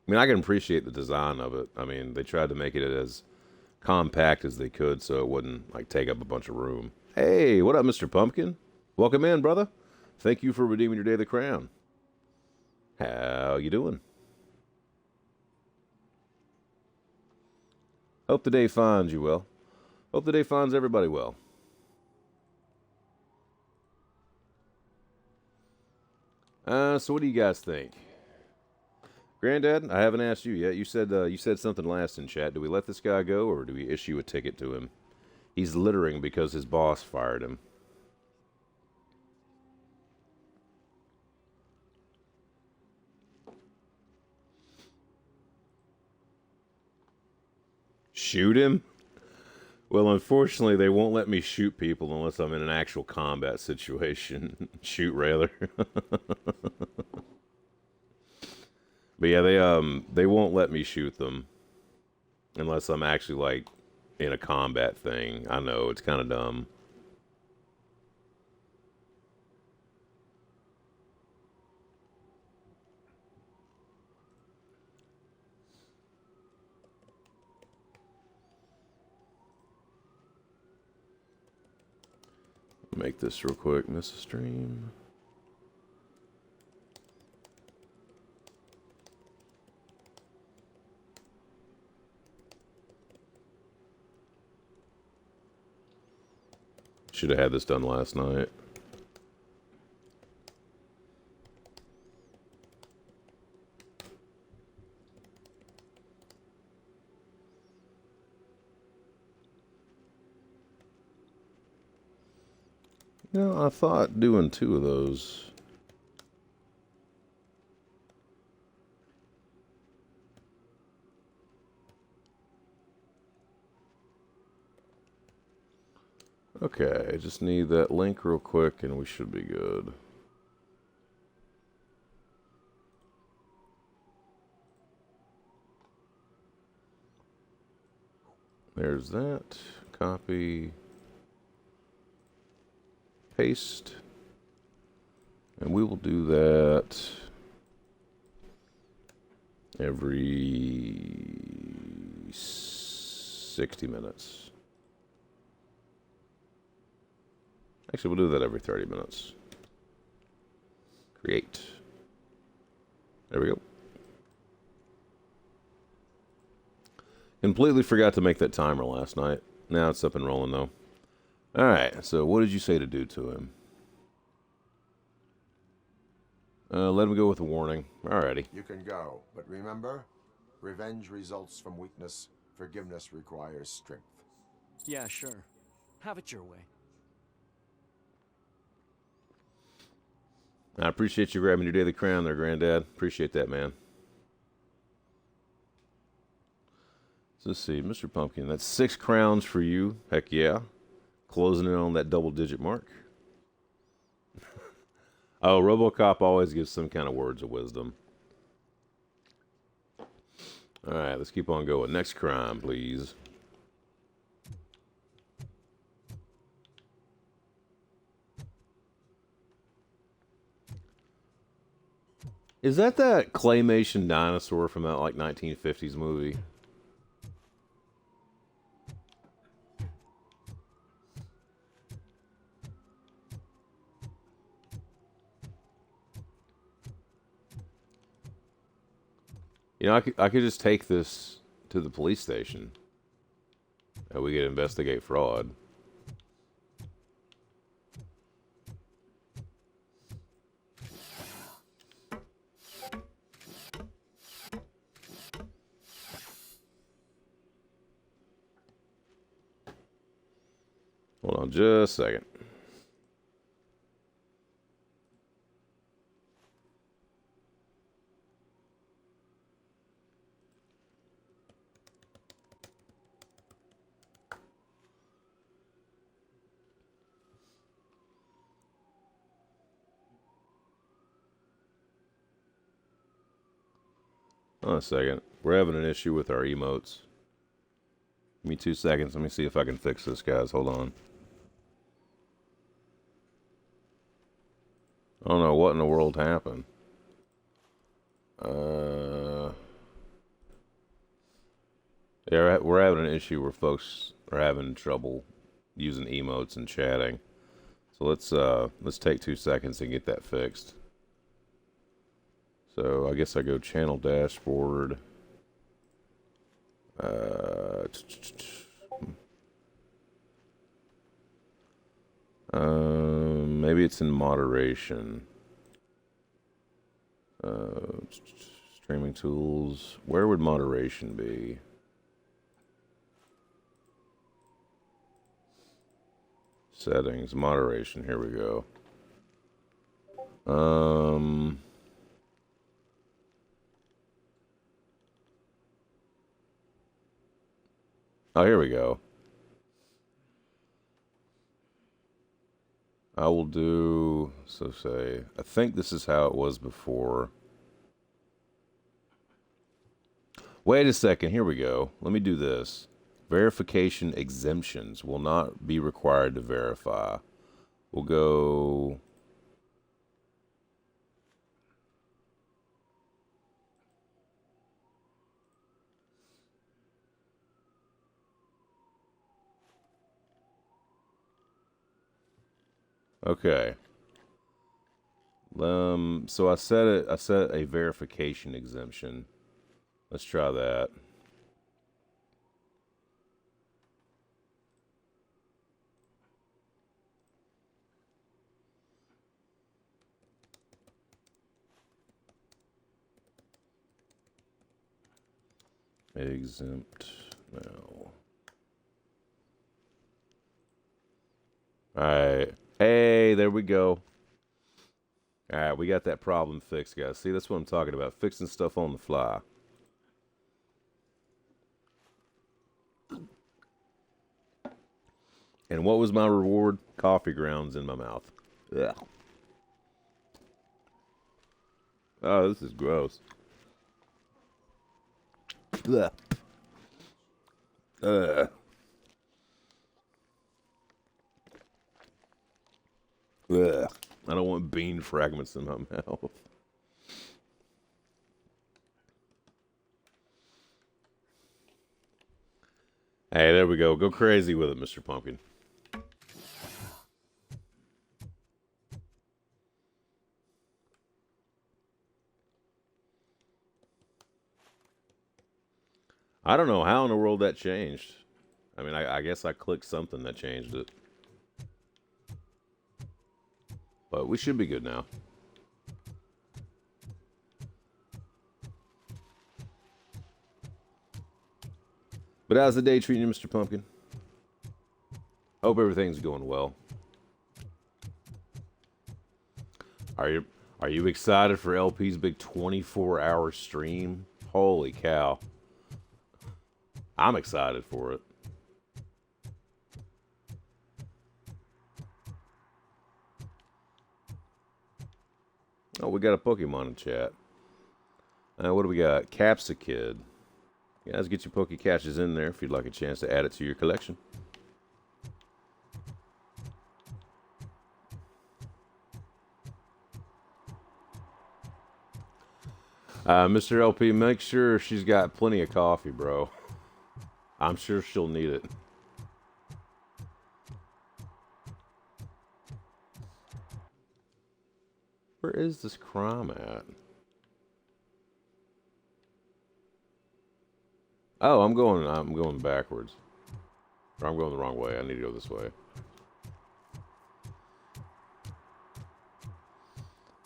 I mean, I can appreciate the design of it. I mean, they tried to make it as compact as they could so it wouldn't, like, take up a bunch of room. Hey, what up, Mr. Pumpkin? Welcome in, brother. Thank you for redeeming your Day of the Crown. How you doing? Hope the day finds you well. Hope the day finds everybody well. So what do you guys think? Granddad, I haven't asked you yet. You said something last in chat. Do we let this guy go, or do we issue a ticket to him? He's littering because his boss fired him. Shoot him? Well, unfortunately, they won't let me shoot people unless I'm in an actual combat situation. Shoot, rather. But yeah, they won't let me shoot them unless I'm actually, like, in a combat thing. I know, it's kind of dumb. Make this real quick. Miss a stream. Should have had this done last night. You know, I thought doing 2 of those. Okay, I just need that link real quick and we should be good. There's that. Copy. Paste. And we will do that every 60 minutes. Actually, we'll do that every 30 minutes. Create. There we go. Completely forgot to make that timer last night. Now it's up and rolling, though. Alright, so what did you say to do to him? Let him go with a warning. Alrighty. You can go, but remember, revenge results from weakness. Forgiveness requires strength. Yeah, sure. Have it your way. I appreciate you grabbing your daily crown there, Granddad. Appreciate that, man. So let's see, Mr. Pumpkin. That's 6 crowns for you. Heck yeah. Closing in on that double-digit mark. Oh, RoboCop always gives some kind of words of wisdom. All right, let's keep on going. Next crime, please. Is that claymation dinosaur from that, like, 1950s movie? You know, I could just take this to the police station. And we could investigate fraud. Hold on just a second. Hold on a second. We're having an issue with our emotes. Give me 2 seconds. Let me see if I can fix this, guys. Hold on. I don't know what in the world happened. Yeah, we're having an issue where folks are having trouble using emotes and chatting. So let's take 2 seconds and get that fixed. So I guess I go channel dashboard. Maybe it's in moderation. Streaming tools. Where would moderation be? Settings, moderation. Here we go. Oh, here we go. I will do, so say, I think this is how it was before. Wait a second, here we go. Let me do this. Verification exemptions will not be required to verify. We'll go... Okay. So I set a verification exemption. Let's try that. Exempt now. Alright. Hey, there we go. Alright, we got that problem fixed, guys. See, that's what I'm talking about. Fixing stuff on the fly. And what was my reward? Coffee grounds in my mouth. Ugh. Oh, this is gross. Ugh. Ugh. Ugh. I don't want bean fragments in my mouth. Hey, there we go. Go crazy with it, Mr. Pumpkin. I don't know how in the world that changed. I mean, I guess I clicked something that changed it. But we should be good now. But how's the day treating you, Mr. Pumpkin? Hope everything's going well. Are you excited for LP's big 24-hour stream? Holy cow. I'm excited for it. Oh, we got a Pokemon in chat. What do we got? Capsakid. You guys get your Poke Catches in there if you'd like a chance to add it to your collection. Mr. LP, make sure she's got plenty of coffee, bro. I'm sure she'll need it. Where is this crime at? Oh, I'm going backwards. Or I'm going the wrong way. I need to go this way.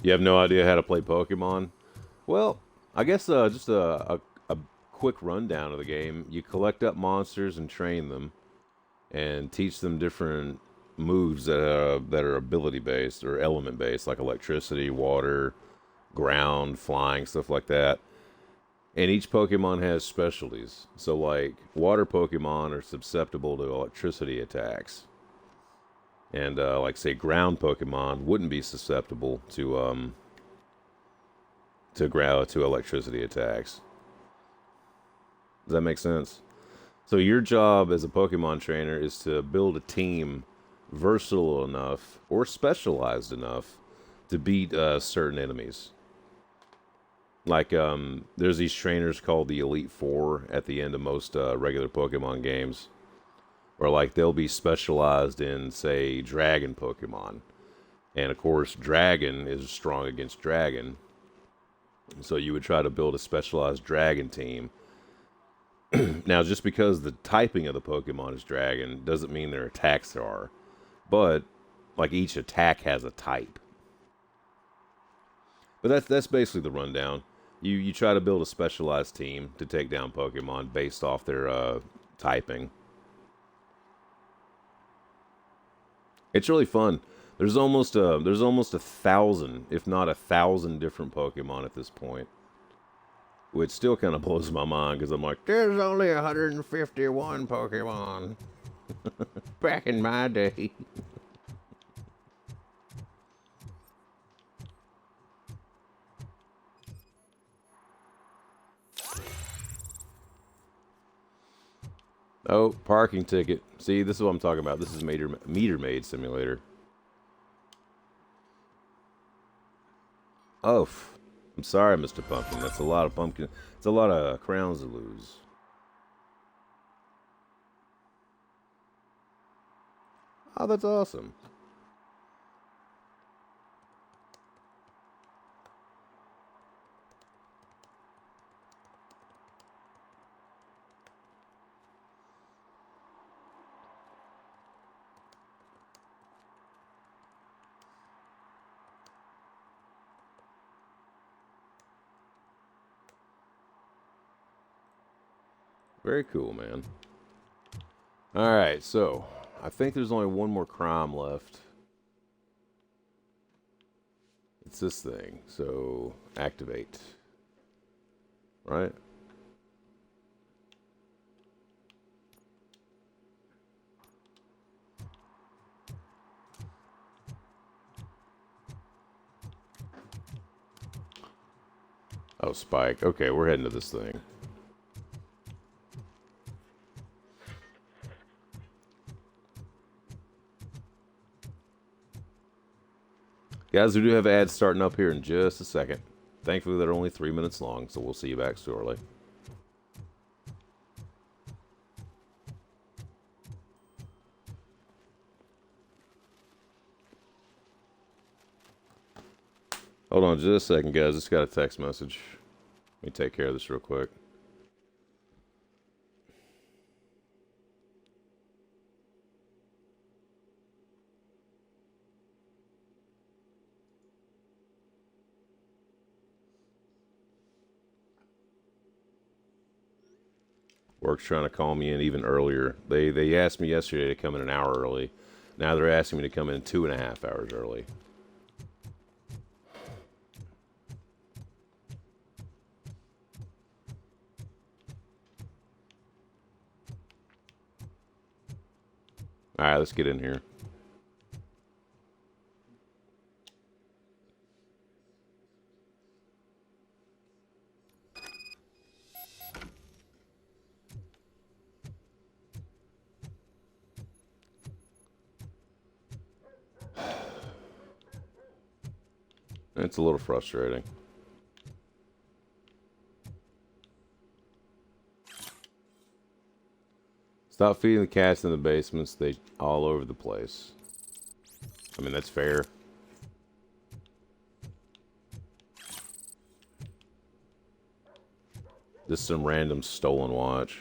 You have no idea how to play Pokemon? Well, I guess just a quick rundown of the game. You collect up monsters and train them, and teach them different moves that are ability based or element based, like electricity, water, ground, flying, stuff like that. And each Pokemon has specialties. So, like, water Pokemon are susceptible to electricity attacks. And, like, say, ground Pokemon wouldn't be susceptible to electricity attacks. Does that make sense? So your job as a Pokemon trainer is to build a team versatile enough or specialized enough to beat certain enemies. Like, there's these trainers called the Elite Four at the end of most regular Pokemon games. Where, like, they'll be specialized in, say, Dragon Pokemon. And, of course, Dragon is strong against Dragon. So you would try to build a specialized Dragon team. Now, just because the typing of the Pokemon is Dragon doesn't mean their attacks are. But, like, each attack has a type. But that's basically the rundown. You try to build a specialized team to take down Pokemon based off their typing. It's really fun. There's almost 1,000, if not 1,000 different Pokemon at this point. Which still kind of blows my mind because I'm like, there's only 151 Pokemon. Back in my day. Oh, parking ticket. See, this is what I'm talking about. This is meter maid simulator. Oh, I'm sorry, Mr. Pumpkin. That's a lot of pumpkin. It's a lot of crowns to lose. Oh, that's awesome. Very cool, man. Alright, so I think there's only one more crime left. It's this thing. So, activate. Right? Oh, Spike. Okay, we're heading to this thing. Guys, we do have ads starting up here in just a second. Thankfully, they're only 3 minutes long, so we'll see you back shortly. Hold on just a second, guys. Just got a text message. Let me take care of this real quick. Work's trying to call me in even earlier. They asked me yesterday to come in an hour early. Now they're asking me to come in 2.5 hours early. All right, let's get in here. It's a little frustrating. Stop feeding the cats in the basements. They all over the place. I mean, that's fair. This is some random stolen watch.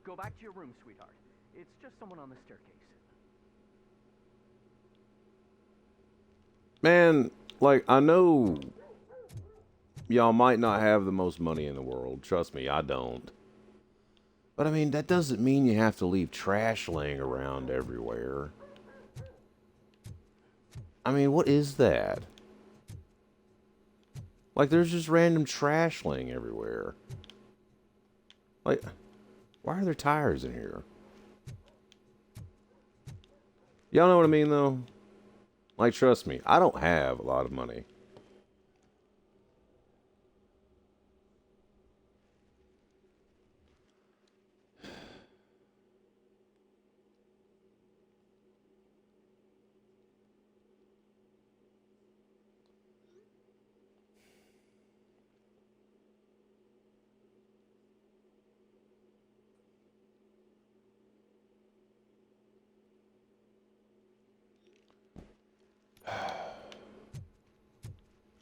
Go back to your room, sweetheart. It's just someone on the staircase. Man, like, I know y'all might not have the most money in the world. Trust me, I don't. But I mean, that doesn't mean you have to leave trash laying around everywhere. I mean, what is that? Like, there's just random trash laying everywhere. Like, why are there tires in here? Y'all know what I mean, though? Like, trust me, I don't have a lot of money.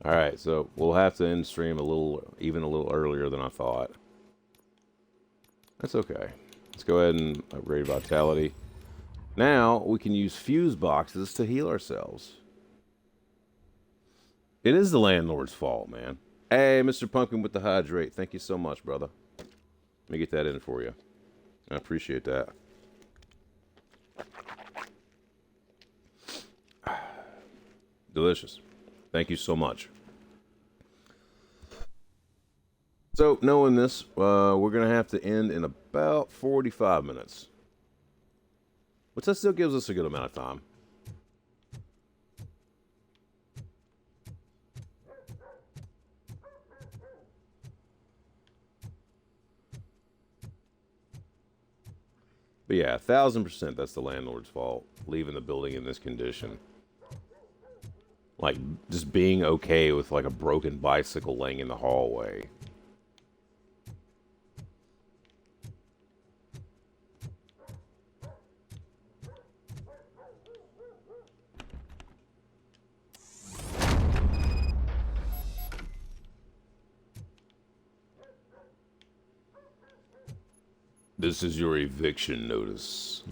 Alright, so we'll have to end stream even a little earlier than I thought. That's okay. Let's go ahead and upgrade Vitality. Now, we can use fuse boxes to heal ourselves. It is the landlord's fault, man. Hey, Mr. Pumpkin with the hydrate. Thank you so much, brother. Let me get that in for you. I appreciate that. Delicious. Thank you so much. So, knowing this, we're going to have to end in about 45 minutes. Which that still gives us a good amount of time. But yeah, 1,000% that's the landlord's fault, leaving the building in this condition. Like, just being okay with, like, a broken bicycle laying in the hallway. This is your eviction notice.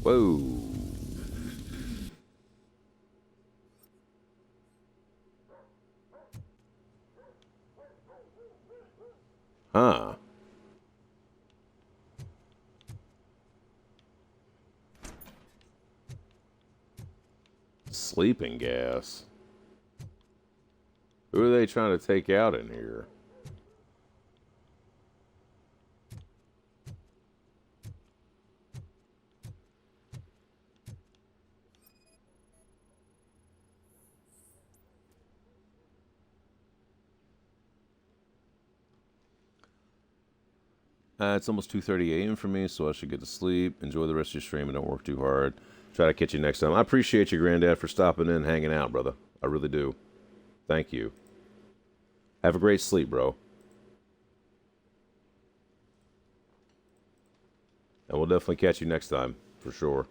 Whoa. Huh. Sleeping gas. Who are they trying to take out in here? It's almost 2:30 a.m. for me, so I should get to sleep. Enjoy the rest of your stream and don't work too hard. Try to catch you next time. I appreciate you, Granddad, for stopping in and hanging out, brother. I really do. Thank you. Have a great sleep, bro. And we'll definitely catch you next time, for sure.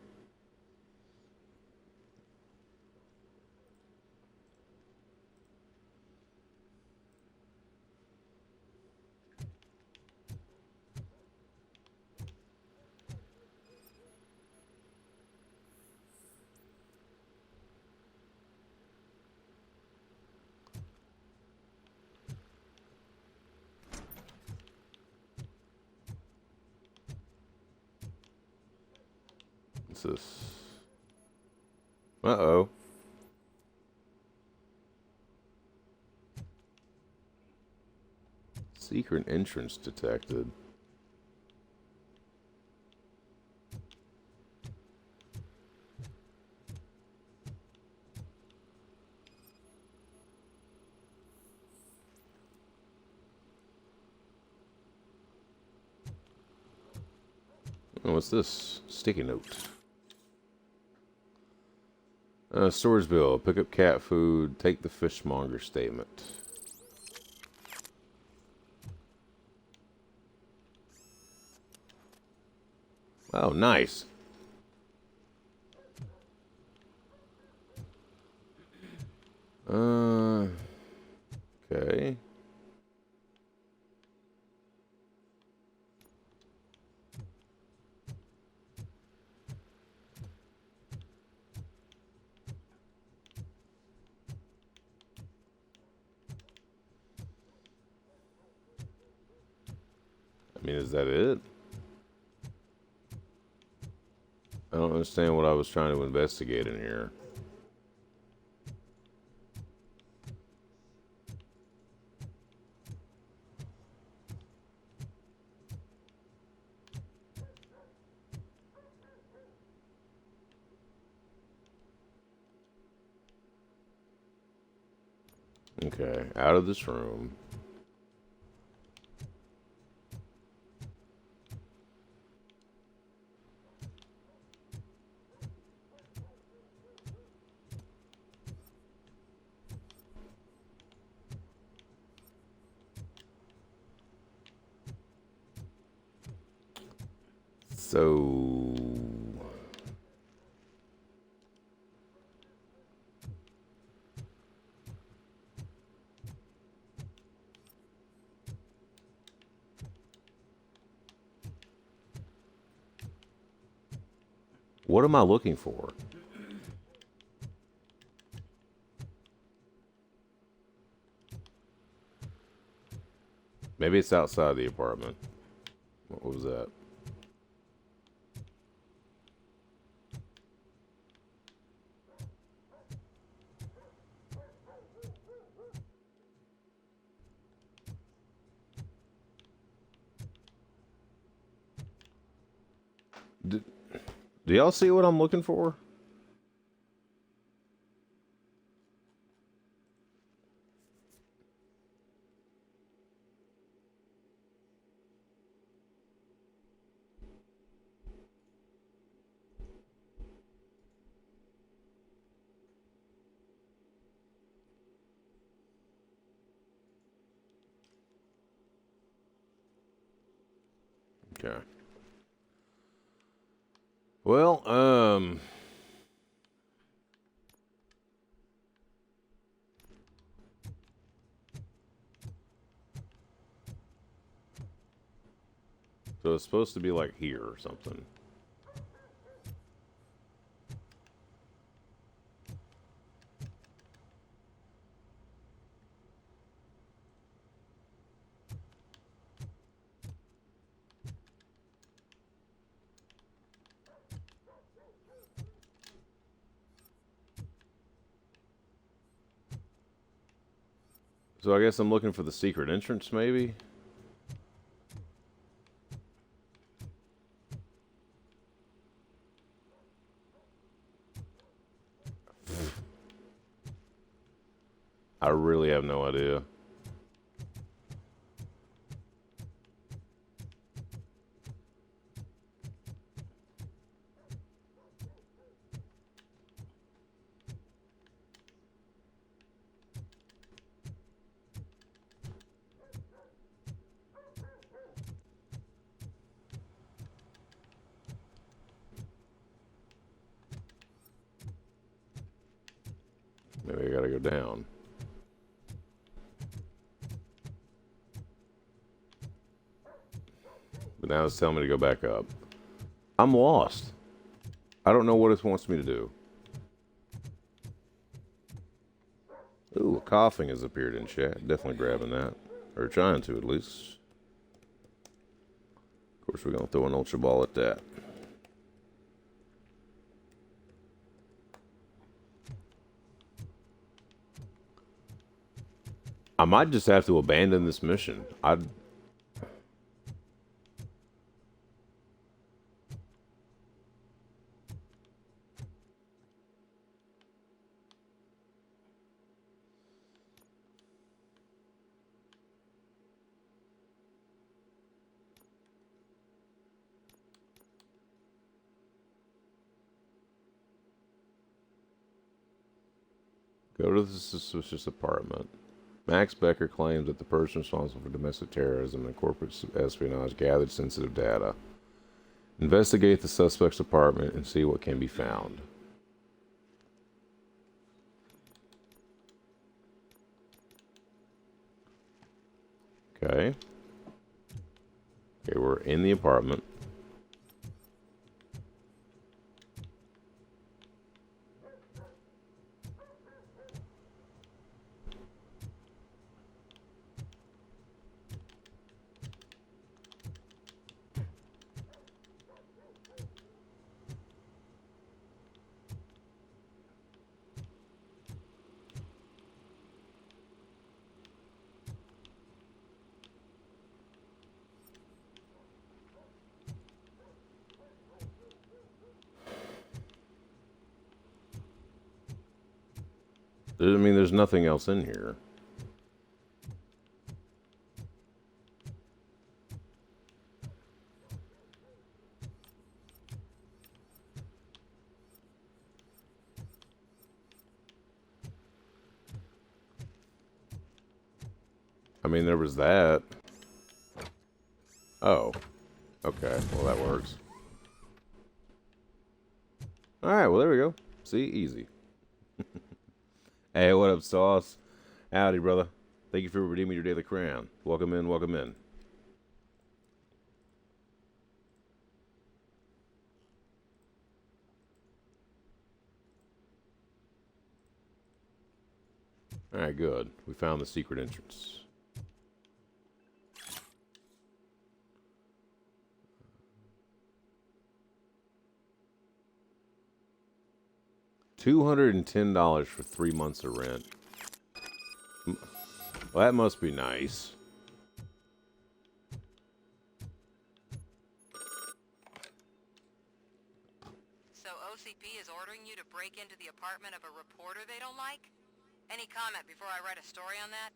What's this? Uh-oh. Secret entrance detected. Oh, what's this? Sticky note. Storage bill. Pick up cat food. Take the fishmonger statement. Oh, nice. Okay. I mean, is that it? I don't understand what I was trying to investigate in here. Okay, out of this room. So... what am I looking for? Maybe it's outside the apartment. What was that? Do y'all see what I'm looking for? Okay. Well, so it's supposed to be like here or something. So I guess I'm looking for the secret entrance, maybe? I really have no idea. Maybe I gotta go down. But now it's telling me to go back up. I'm lost. I don't know what it wants me to do. Ooh, coughing has appeared in chat. Definitely grabbing that. Or trying to, at least. Of course, we're going to throw an ultra ball at that. might just have to abandon this mission. I'd... Go to the suspicious apartment. Max Becker claims that the person responsible for domestic terrorism and corporate espionage gathered sensitive data. Investigate the suspect's apartment and see what can be found. Okay. Okay, we're in the apartment. I mean, there's nothing else in here. I mean, there was that. Oh. Okay, well that works. Alright, well there we go. See, easy. Hey, what up, Sauce? Howdy, brother. Thank you for redeeming your daily crown. Welcome in, welcome in. Alright, good. We found the secret entrance. $210 for 3 months of rent. Well, that must be nice. So OCP is ordering you to break into the apartment of a reporter they don't like? Any comment before I write a story on that?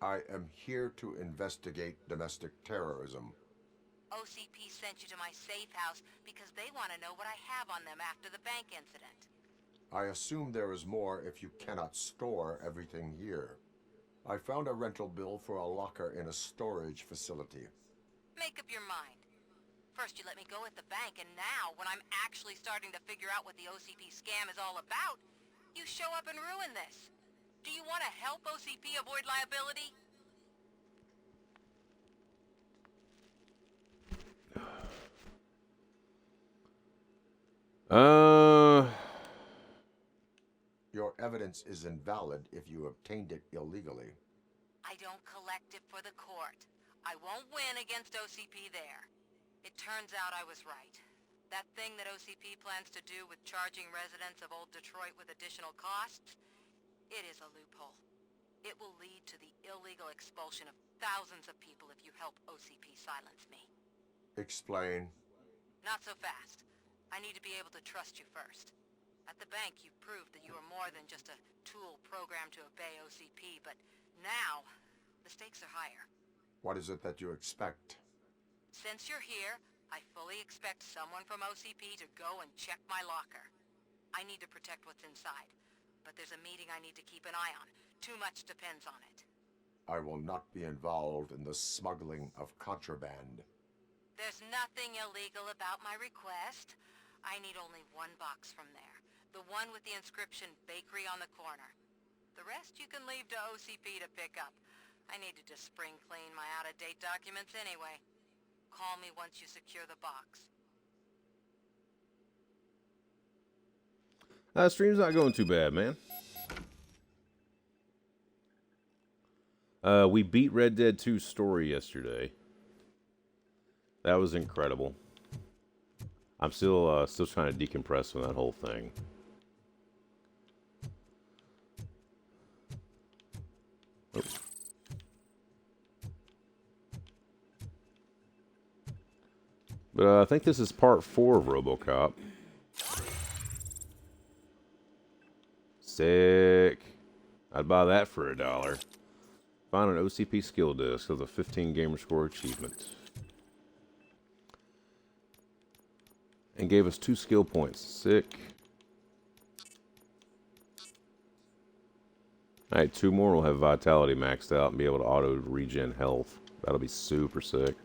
I am here to investigate domestic terrorism. OCP sent you to my safe house because they want to know what I have on them after the bank incident. I assume there is more if you cannot store everything here. I found a rental bill for a locker in a storage facility. Make up your mind. First you let me go at the bank, and now, when I'm actually starting to figure out what the OCP scam is all about, you show up and ruin this. Do you want to help OCP avoid liability? Your evidence is invalid if you obtained it illegally. I don't collect it for the court. I won't win against OCP there. It turns out I was right. That thing that OCP plans to do with charging residents of Old Detroit with additional costs, it is a loophole. It will lead to the illegal expulsion of thousands of people if you help OCP silence me. Explain. Not so fast. I need to be able to trust you first. At the bank, you proved that you are more than just a tool programmed to obey OCP, but now, the stakes are higher. What is it that you expect? Since you're here, I fully expect someone from OCP to go and check my locker. I need to protect what's inside, but there's a meeting I need to keep an eye on. Too much depends on it. I will not be involved in the smuggling of contraband. There's nothing illegal about my request. I need only one box from there. The one with the inscription Bakery on the corner. The rest you can leave to OCP to pick up. I need to just spring clean my out-of-date documents anyway. Call me once you secure the box. Stream's not going too bad, man. We beat Red Dead 2's story yesterday. That was incredible. I'm still trying to decompress from that whole thing. Oh. But I think this is part 4 of RoboCop. Sick. I'd buy that for $1. Find an OCP skill disc with a 15 gamer score achievement. And gave us 2 skill points. Sick. Alright, 2 more will have vitality maxed out and be able to auto regen health. That'll be super sick.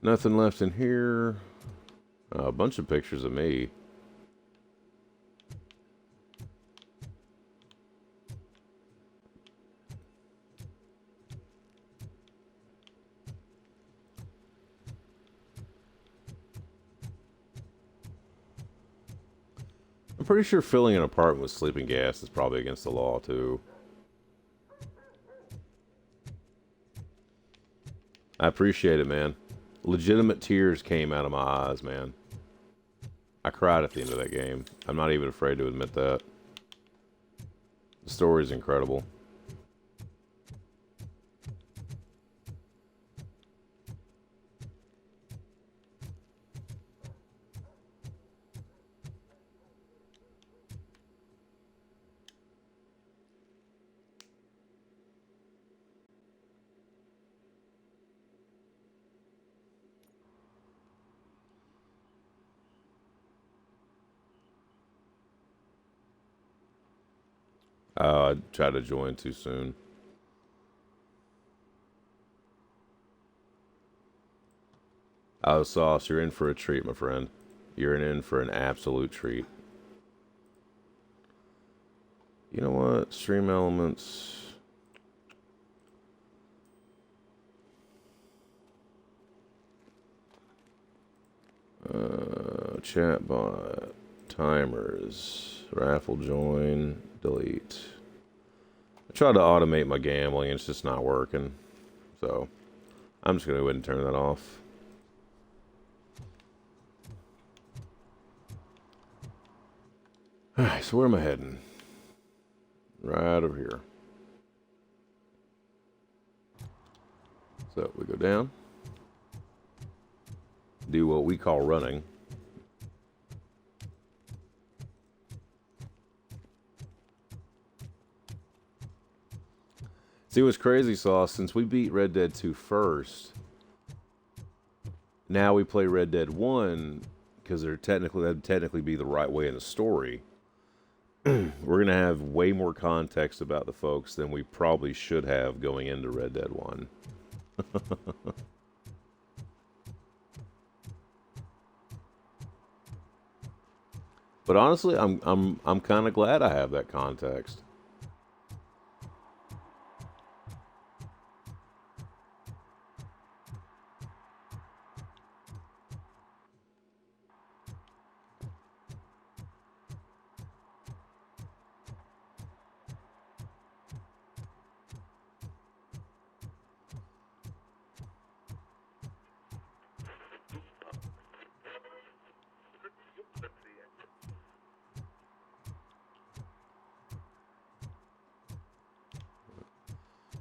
Nothing left in here. A bunch of pictures of me. I'm pretty sure filling an apartment with sleeping gas is probably against the law, too. I appreciate it, man. Legitimate tears came out of my eyes, man. I cried at the end of that game. I'm not even afraid to admit that. The story is incredible. I tried to join too soon. Oh, Sauce, you're in for a treat, my friend. You're in for an absolute treat. You know what? Stream elements. Chatbot. Timers. Raffle join. Delete. I tried to automate my gambling, it's just not working. So, I'm just going to go ahead and turn that off. Alright, so where am I heading? Right over here. So, we go down. Do what we call running. See what's crazy, Sauce? Since we beat Red Dead 2 first, now we play Red Dead 1 because that'd technically be the right way in the story. We're gonna have way more context about the folks than we probably should have going into Red Dead 1. But honestly, I'm kind of glad I have that context.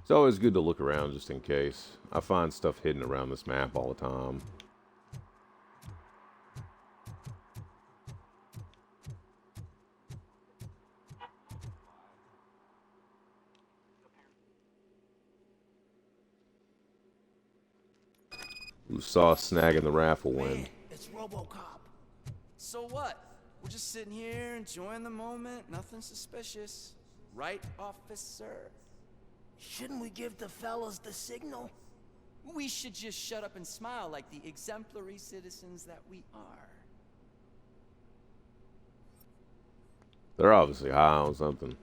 It's always good to look around just in case. I find stuff hidden around this map all the time. Who saw snagging the raffle win? Man, it's RoboCop. So what? We're just sitting here enjoying the moment. Nothing suspicious. Right, officer? Shouldn't we give the fellas the signal? We should just shut up and smile like the exemplary citizens that we are. They're obviously high on something.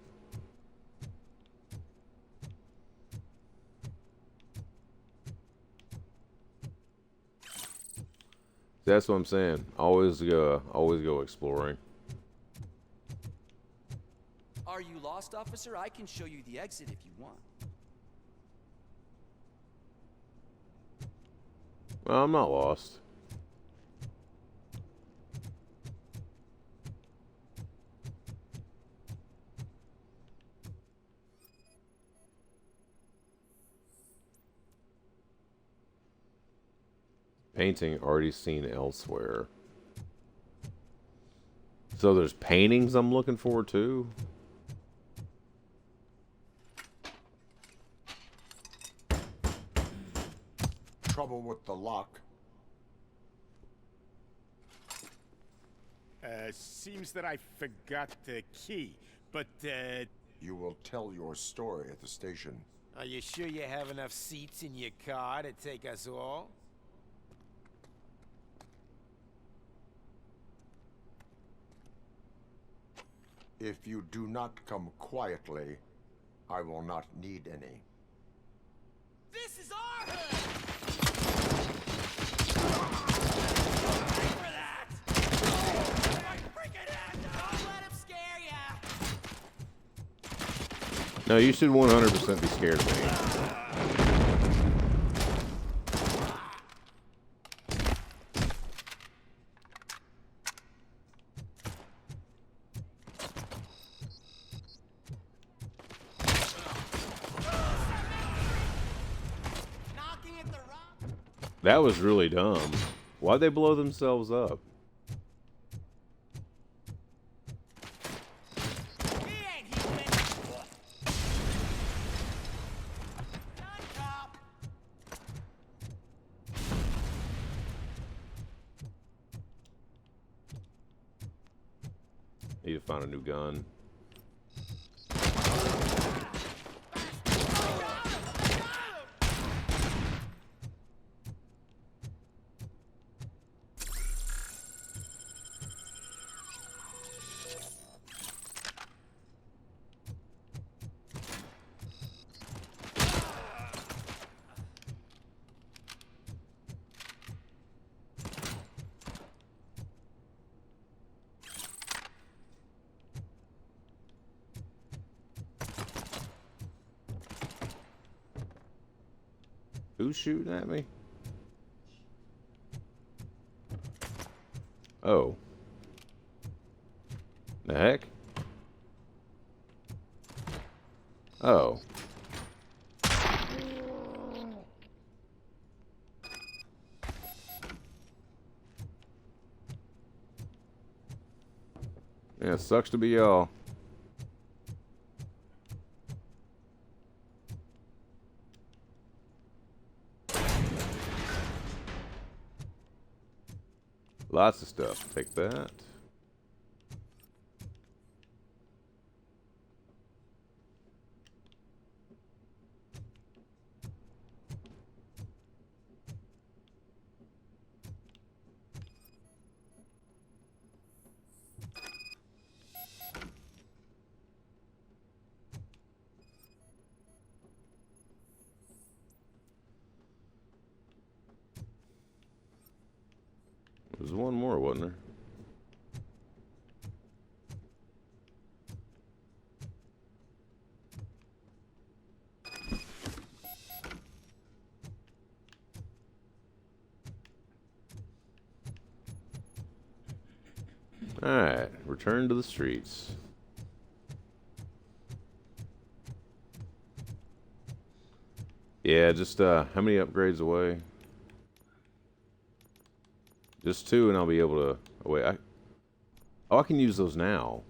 That's what I'm saying. Always go exploring. Are you lost, officer? I can show you the exit if you want. Well, I'm not lost. Painting already seen elsewhere. So there's paintings I'm looking for too? Trouble with the lock? Seems that I forgot the key, but, You will tell your story at the station. Are you sure you have enough seats in your car to take us all? If you do not come quietly, I will not need any. This is our hood! No, you should 100% be scared of me. That was really dumb. Why'd they blow themselves up? Need to find a new gun. Who's shooting at me? Oh. The heck? Oh. Yeah, it sucks to be y'all. Lots of stuff. Take that. There's one more, wasn't there? Alright, return to the streets. Yeah, just how many upgrades away? Just 2 and I'll be able to... Oh, wait, I can use those now.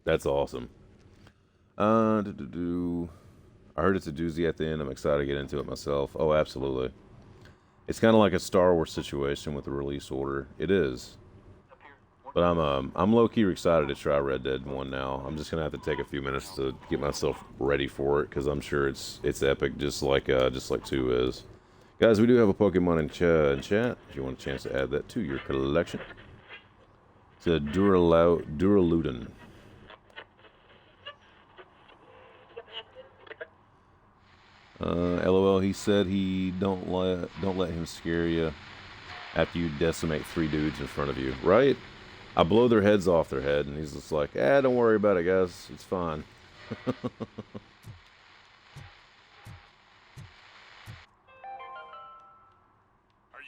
That's awesome. I heard it's a doozy at the end. I'm excited to get into it myself. Oh, absolutely. It's kind of like a Star Wars situation with the release order. It is. But I'm low-key excited to try Red Dead 1 now. I'm just gonna have to take a few minutes to get myself ready for it because I'm sure it's epic, just like 2 is. Guys, we do have a Pokemon in chat. If you want a chance to add that to your collection, it's a Duraludon. LOL. He said he don't let him scare you after you decimate 3 dudes in front of you, right? I blow their heads off their head, and he's just like, don't worry about it, guys. It's fine. Are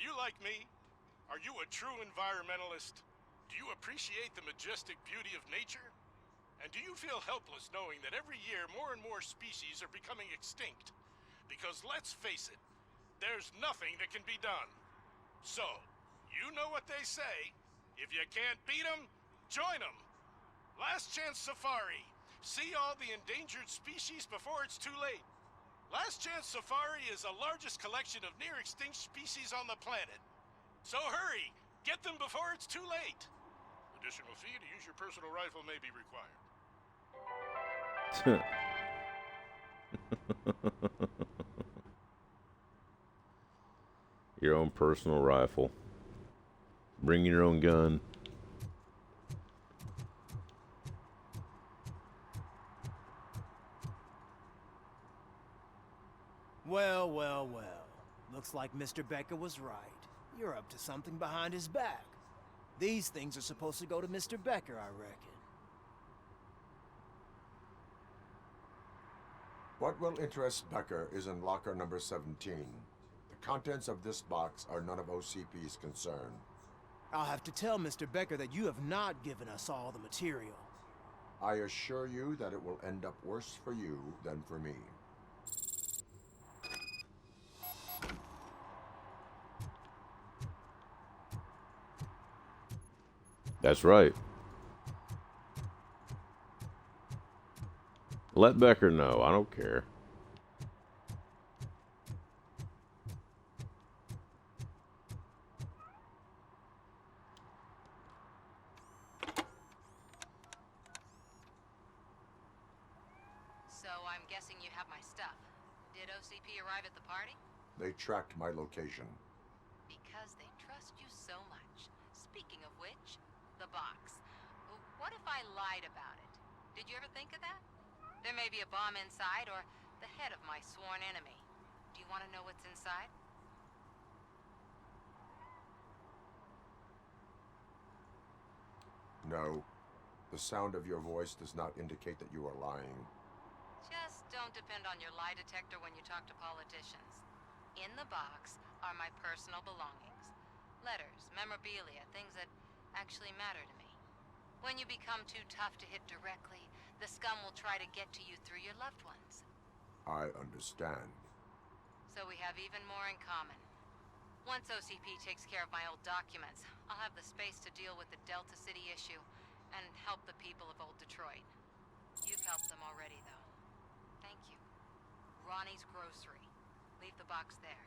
you like me? Are you a true environmentalist? Do you appreciate the majestic beauty of nature? And do you feel helpless knowing that every year more and more species are becoming extinct? Because let's face it, there's nothing that can be done. So, you know what they say. If you can't beat 'em, join 'em. Last Chance Safari. See all the endangered species before it's too late. Last Chance Safari is the largest collection of near-extinct species on the planet. So hurry, get them before it's too late. Additional fee to use your personal rifle may be required. Your own personal rifle. Bring your own gun. Well, well, well. Looks like Mr. Becker was right. You're up to something behind his back. These things are supposed to go to Mr. Becker, I reckon. What will interest Becker is in locker number 17. The contents of this box are none of OCP's concern. I'll have to tell Mr. Becker that you have not given us all the material. I assure you that it will end up worse for you than for me. That's right. Let Becker know. I don't care. So I'm guessing you have my stuff. Did OCP arrive at the party? They tracked my location. Because they trust you so much. Speaking of which, the box. What if I lied about it? Did you ever think of that? There may be a bomb inside, or the head of my sworn enemy. Do you want to know what's inside? No. The sound of your voice does not indicate that you are lying. Just don't depend on your lie detector when you talk to politicians. In the box are my personal belongings. Letters, memorabilia, things that actually matter to me. When you become too tough to hit directly, the scum will try to get to you through your loved ones. I understand. So we have even more in common. Once OCP takes care of my old documents, I'll have the space to deal with the Delta City issue and help the people of Old Detroit. You've helped them already, though. Thank you. Ronnie's Grocery. Leave the box there.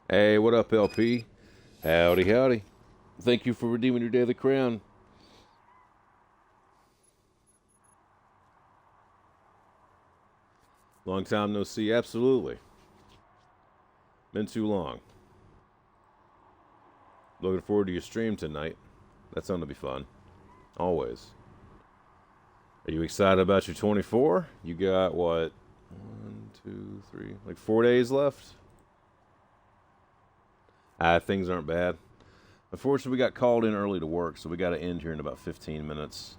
Hey, what up, LP? Howdy, howdy. Thank you for redeeming your Daily Crown. Long time no see, absolutely. Been too long. Looking forward to your stream tonight. That's going to be fun. Always. Are you excited about your 24? You got, what? 1, 2, 3, like 4 days left? Things aren't bad. Unfortunately, we got called in early to work, so we got to end here in about 15 minutes.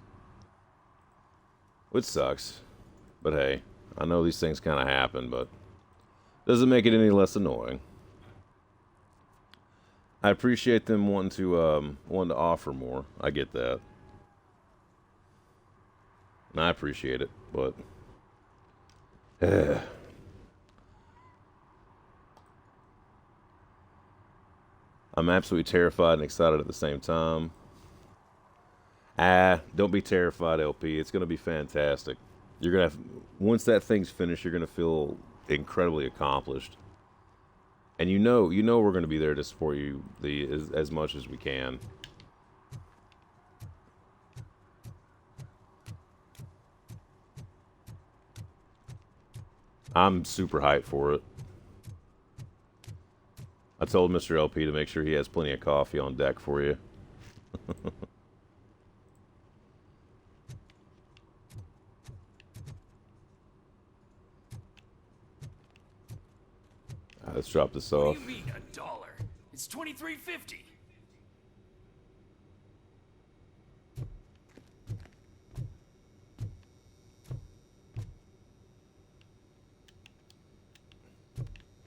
Which sucks. But hey, I know these things kind of happen, but doesn't make it any less annoying. I appreciate them wanting to offer more. I get that. And I appreciate it, but I'm absolutely terrified and excited at the same time. Don't be terrified, LP. It's going to be fantastic. You're going to once that thing's finished, you're going to feel incredibly accomplished. And you know we're going to be there to support you as much as we can. I'm super hyped for it. I told Mr. LP to make sure he has plenty of coffee on deck for you. Let's drop this off. What do you mean $1? It's $23.50.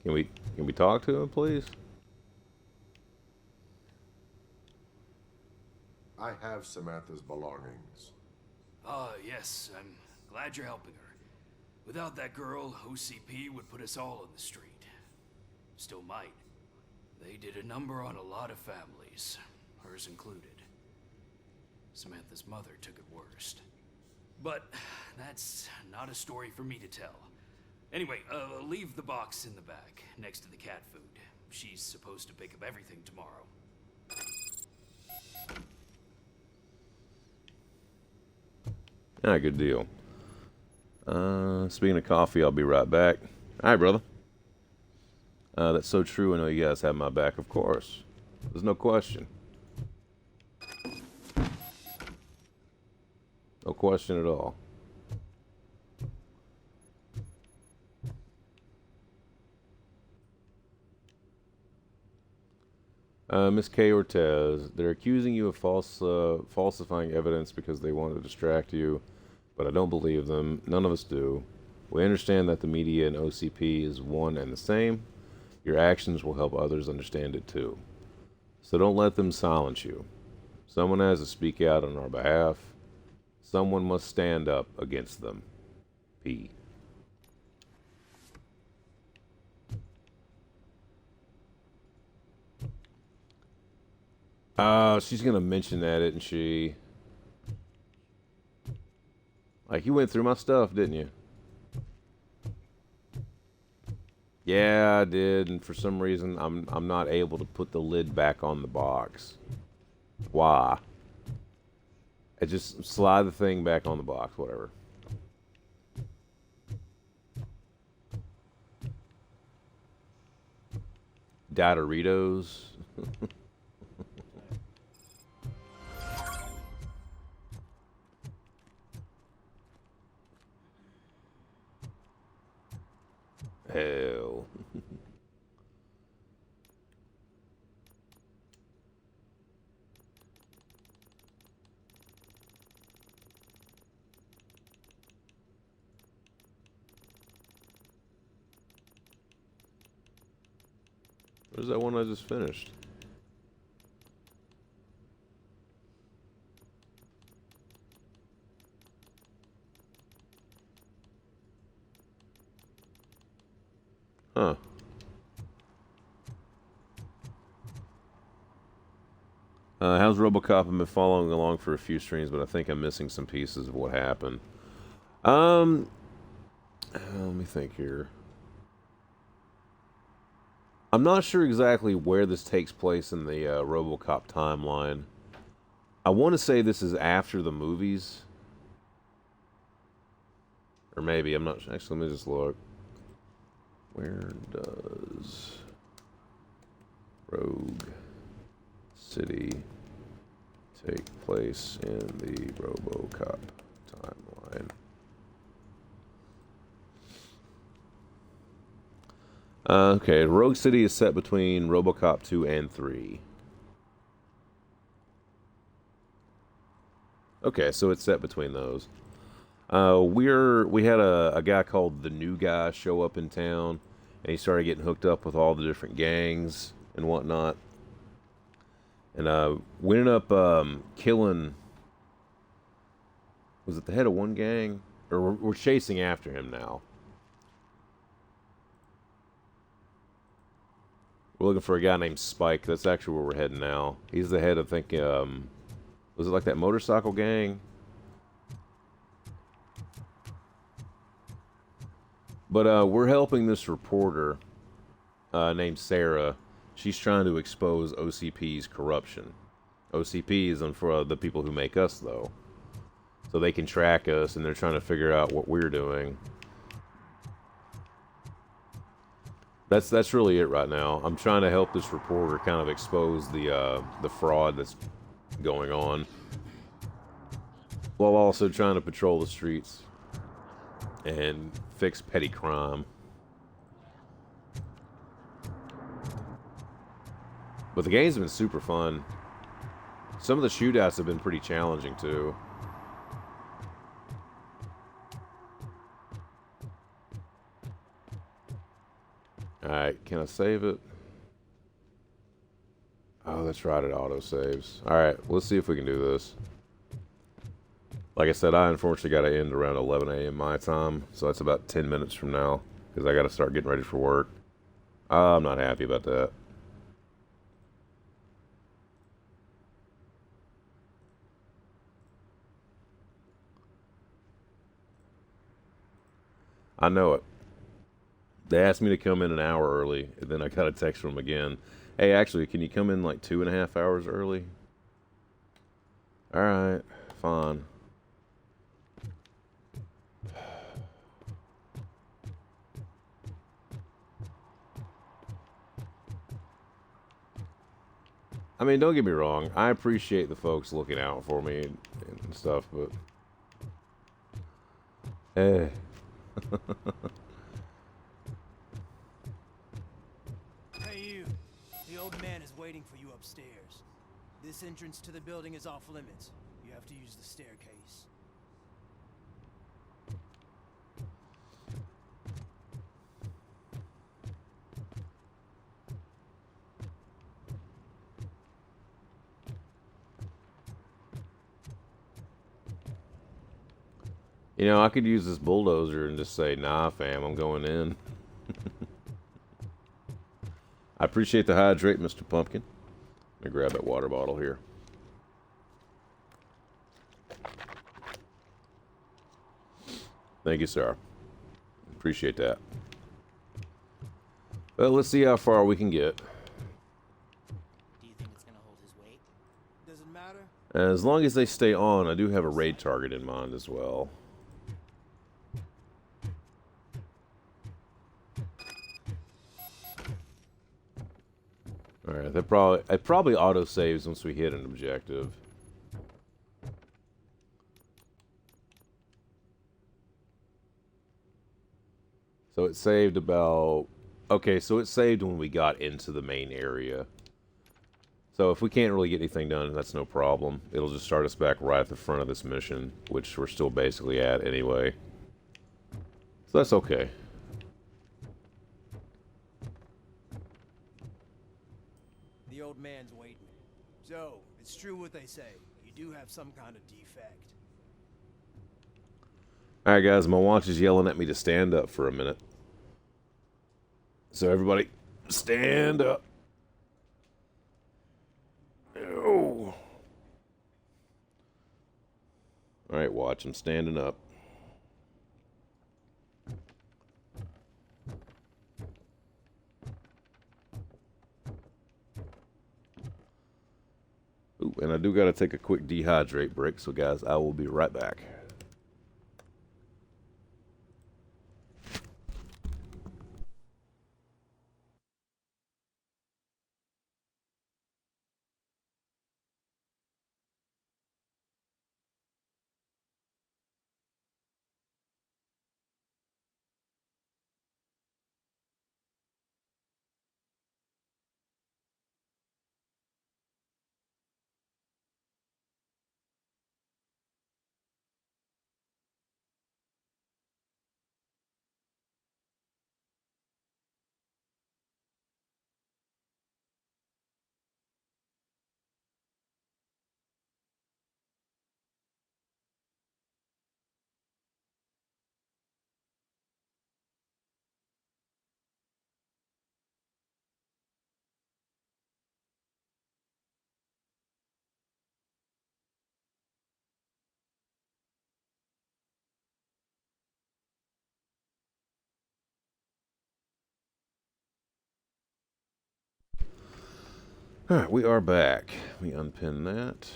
Can we Can we talk to him, please? I have Samantha's belongings. Yes, I'm glad you're helping her. Without that girl, OCP would put us all on the street. Still might. They did a number on a lot of families, hers included. Samantha's mother took it worst. But that's not a story for me to tell. Anyway, leave the box in the back, next to the cat food. She's supposed to pick up everything tomorrow. Ah, good deal. Speaking of coffee, I'll be right back. Hi, brother. That's so true. I know you guys have my back, of course. There's no question. No question at all. Miss K. Ortez, they're accusing you of falsifying evidence because they want to distract you, but I don't believe them. None of us do. We understand that the media and OCP is one and the same. Your actions will help others understand it too. So don't let them silence you. Someone has to speak out on our behalf. Someone must stand up against them. P. She's gonna mention that, isn't she? Like, you went through my stuff, didn't you? Yeah, I did, and for some reason, I'm not able to put the lid back on the box. Why? I just slide the thing back on the box, whatever. Doritos. Hell. Where's that one I just finished? Huh. How's RoboCop? I've been following along for a few streams, but I think I'm missing some pieces of what happened. Let me think here. I'm not sure exactly where this takes place in the RoboCop timeline. I want to say this is after the movies. Or maybe, I'm not sure. Actually, let me just look. Where does Rogue City take place in the RoboCop timeline? Okay, Rogue City is set between RoboCop 2 and 3. Okay, so it's set between those. We had a guy called the New Guy show up in town, and he started getting hooked up with all the different gangs and whatnot. And we ended up killing. Was it the head of one gang? Or we're chasing after him now. We're looking for a guy named Spike. That's actually where we're heading now. He's the head of, I think, was it like that motorcycle gang? But we're helping this reporter named Sarah. She's trying to expose OCP's corruption. OCP is for the people who make us, though. So they can track us, and they're trying to figure out what we're doing. That's really it right now. I'm trying to help this reporter kind of expose the fraud that's going on, while also trying to patrol the streets and fix petty crime. But the game's been super fun. Some of the shootouts have been pretty challenging too. Alright, can I save it? Oh, that's right, it auto-saves. Alright, let's see if we can do this. Like I said, I unfortunately got to end around 11 a.m. my time, so that's about 10 minutes from now, because I got to start getting ready for work. I'm not happy about that. I know it. They asked me to come in an hour early, and then I got a text from them again. Hey, actually, can you come in like 2.5 hours early? Alright, fine. I mean, don't get me wrong. I appreciate the folks looking out for me and stuff, but... Eh. Hey, you. The old man is waiting for you upstairs. This entrance to the building is off limits. You have to use the staircase. You know, I could use this bulldozer and just say, nah, fam, I'm going in. I appreciate the hydrate, Mr. Pumpkin. Let me grab that water bottle here. Thank you, sir. Appreciate that. Well, let's see how far we can get. Do you think it's gonna hold his weight? Does it matter? As long as they stay on, I do have a raid target in mind as well. Alright, it probably auto-saves once we hit an objective. So it saved about... Okay, so it saved when we got into the main area. So if we can't really get anything done, that's no problem. It'll just start us back right at the front of this mission, which we're still basically at anyway. So that's okay. The old man's waiting. So, it's true what they say. You do have some kind of defect. Alright guys, my watch is yelling at me to stand up for a minute. So everybody, stand up. Oh. Alright, watch, I'm standing up. Ooh, and I do gotta take a quick dehydrate break, so guys, I will be right back. Alright, we are back. Let me unpin that.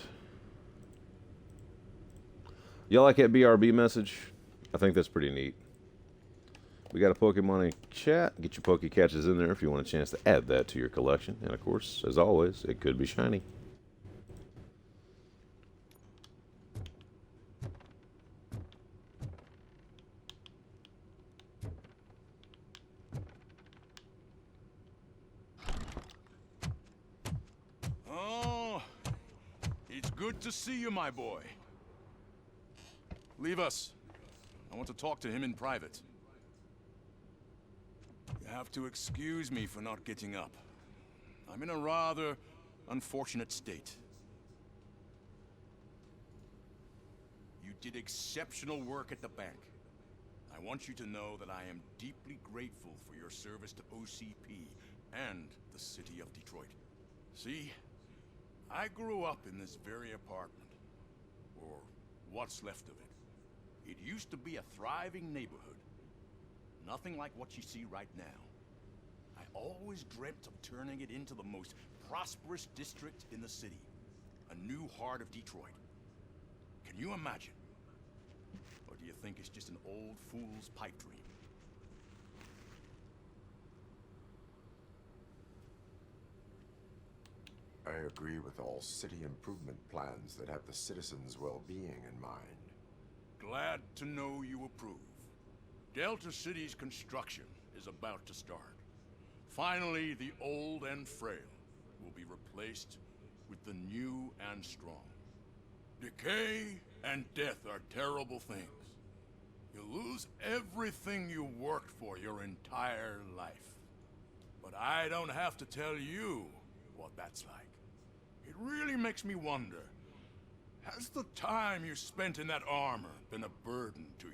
Y'all like that BRB message? I think that's pretty neat. We got a Pokemon in chat. Get your Pokecatches in there if you want a chance to add that to your collection. And of course, as always, it could be shiny. Oh, it's good to see you, my boy. Leave us. I want to talk to him in private. You have to excuse me for not getting up. I'm in a rather unfortunate state. You did exceptional work at the bank. I want you to know that I am deeply grateful for your service to OCP and the city of Detroit. See, I grew up in this very apartment, or what's left of it. It used to be a thriving neighborhood. Nothing like what you see right now. I always dreamt of turning it into the most prosperous district in the city. A new heart of Detroit. Can you imagine? Or do you think it's just an old fool's pipe dream? I agree with all city improvement plans that have the citizens' well-being in mind. Glad to know you approve. Delta City's construction is about to start. Finally, the old and frail will be replaced with the new and strong. Decay and death are terrible things. You lose everything you worked for your entire life. But I don't have to tell you what that's like. It really makes me wonder, has the time you spent in that armor been a burden to you?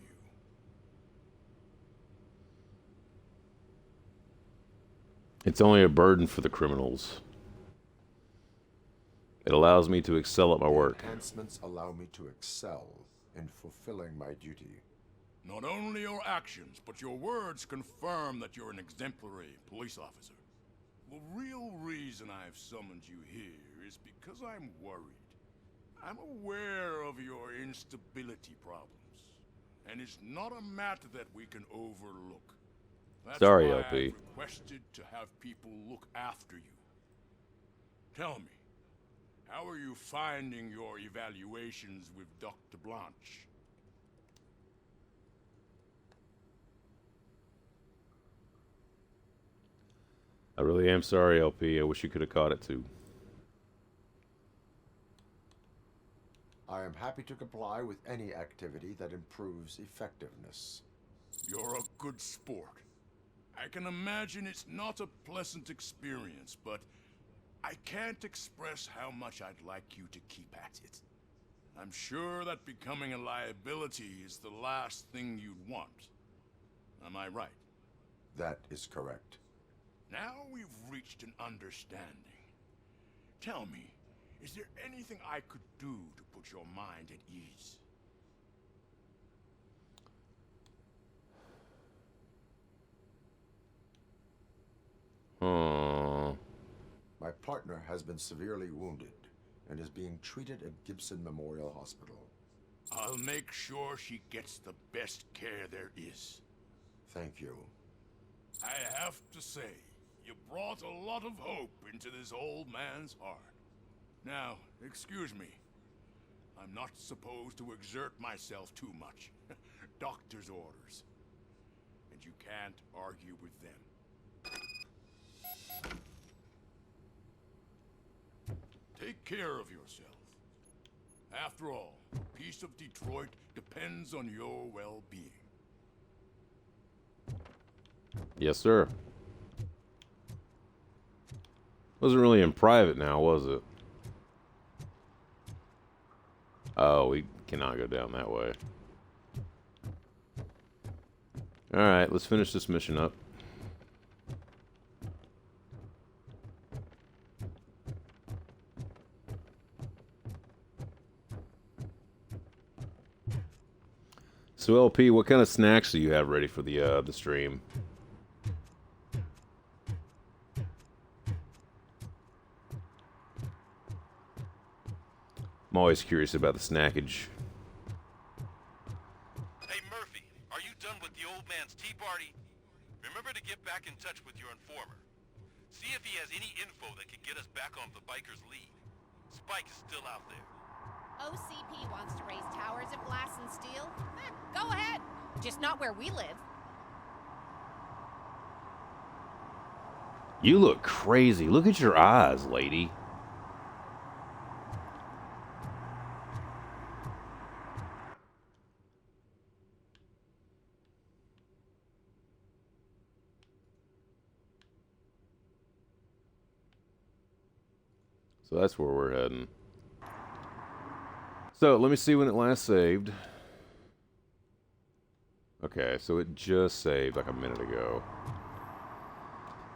It's only a burden for the criminals. It allows me to excel at my work. Enhancements allow me to excel in fulfilling my duty. Not only your actions, but your words confirm that you're an exemplary police officer. The real reason I've summoned you here is because I'm worried. I'm aware of your instability problems, and it's not a matter that we can overlook. That's Sorry, why LP. I've requested to have people look after you. Tell me, how are you finding your evaluations with Dr. Blanche? I really am sorry, LP. I wish you could have caught it too. I am happy to comply with any activity that improves effectiveness. You're a good sport. I can imagine it's not a pleasant experience, but I can't express how much I'd like you to keep at it. I'm sure that becoming a liability is the last thing you'd want. Am I right? That is correct. Now we've reached an understanding. Tell me, is there anything I could do to put your mind at ease? My partner has been severely wounded and is being treated at Gibson Memorial Hospital. I'll make sure she gets the best care there is. Thank you. I have to say, you brought a lot of hope into this old man's heart. Now, excuse me. I'm not supposed to exert myself too much. Doctor's orders. And you can't argue with them. Take care of yourself. After all, the peace of Detroit depends on your well-being. Yes, sir. Wasn't really in private now, was it? Oh, we cannot go down that way. Alright, let's finish this mission up. So LP, what kind of snacks do you have ready for the stream? I'm always curious about the snackage. Hey Murphy, are you done with the old man's tea party? Remember to get back in touch with your informer. See if he has any info that can get us back on the biker's lead. Spike is still out there. OCP wants to raise towers of glass and steel? Go ahead. Just not where we live. You look crazy. Look at your eyes, lady. So that's where we're heading. So let me see when it last saved. Okay, so it just saved like a minute ago.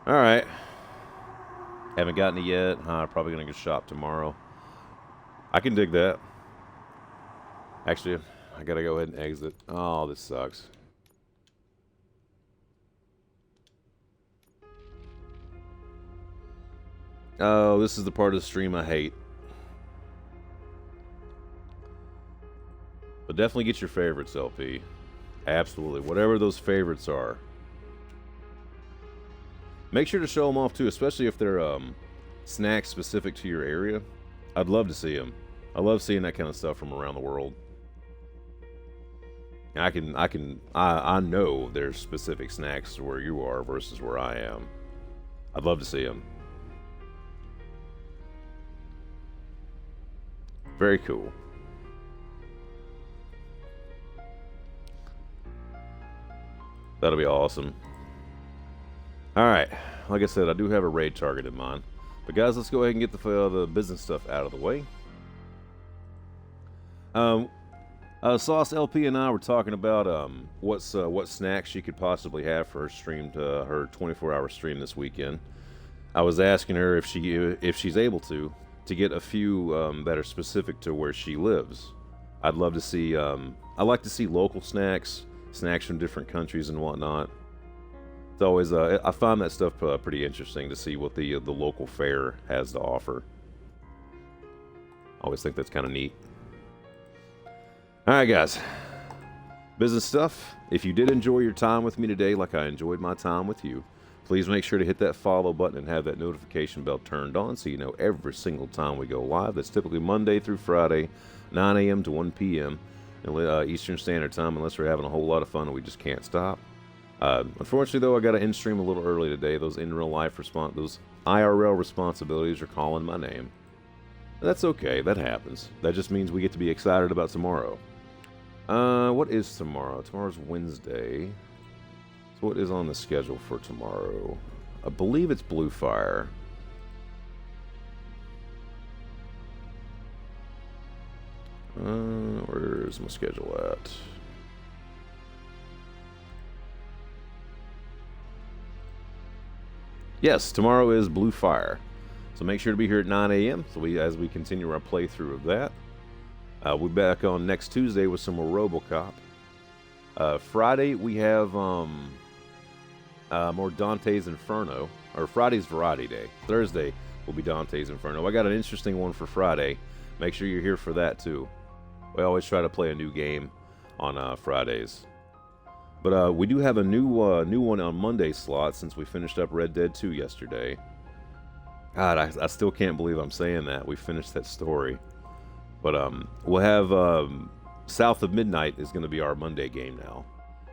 Alright. Haven't gotten it yet. Probably gonna go shop tomorrow. I can dig that. Actually, I gotta go ahead and exit. Oh, this sucks. Oh, this is the part of the stream I hate. But definitely get your favorites, LP. Absolutely. Whatever those favorites are. Make sure to show them off, too, especially if they're snacks specific to your area. I'd love to see them. I love seeing that kind of stuff from around the world. I know there's specific snacks to where you are versus where I am. I'd love to see them. Very cool. That'll be awesome. Alright, like I said, I do have a raid target in mind. But guys, let's go ahead and get the business stuff out of the way. Sauce LP and I were talking about what snacks she could possibly have for her stream, her 24-hour stream this weekend. I was asking her if she's able to get a few that are specific to where she lives. I'd love to see. I like to see local snacks from different countries and whatnot. It's always I find that stuff pretty interesting to see what the local fare has to offer. I always think that's kind of neat. All right, guys. Business stuff. If you did enjoy your time with me today, like I enjoyed my time with you, please make sure to hit that follow button and have that notification bell turned on so you know every single time we go live. That's typically Monday through Friday, 9 a.m. to 1 p.m. Eastern Standard Time, unless we're having a whole lot of fun and we just can't stop. Unfortunately, though, I got to end stream a little early today. Those those IRL responsibilities are calling my name. That's okay. That happens. That just means we get to be excited about tomorrow. What is tomorrow? Tomorrow's Wednesday. So what is on the schedule for tomorrow? I believe it's Blue Fire. Where's my schedule at? Yes, tomorrow is Blue Fire. So make sure to be here at 9 a.m. So as we continue our playthrough of that. We'll be back on next Tuesday with some more RoboCop. Friday we have more Dante's Inferno. Or Friday's Variety Day. Thursday will be Dante's Inferno. I got an interesting one for Friday. Make sure you're here for that too. We always try to play a new game on Fridays. But we do have a new one on Monday slot since we finished up Red Dead 2 yesterday. God, I still can't believe I'm saying that. We finished that story. But we'll have South of Midnight is going to be our Monday game now.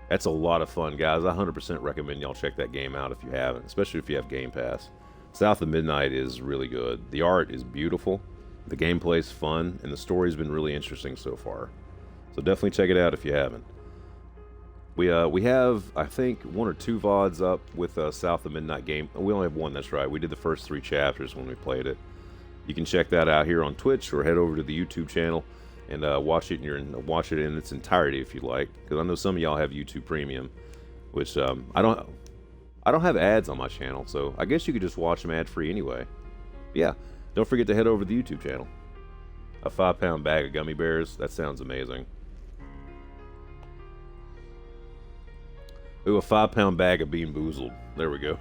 That's a lot of fun, guys. I 100% recommend y'all check that game out if you haven't, especially if you have Game Pass. South of Midnight is really good. The art is beautiful. The gameplay's fun, and the story's been really interesting so far. So definitely check it out if you haven't. We have, I think, 1 or 2 VODs up with South of Midnight game. We only have 1, that's right. We did the first 3 chapters when we played it. You can check that out here on Twitch or head over to the YouTube channel and watch it in its entirety if you'd like. Because I know some of y'all have YouTube Premium, which I don't have ads on my channel, so I guess you could just watch them ad-free anyway. But yeah. Don't forget to head over to the YouTube channel. A 5-pound bag of gummy bears. That sounds amazing. Ooh, a 5-pound bag of Bean Boozled. There we go.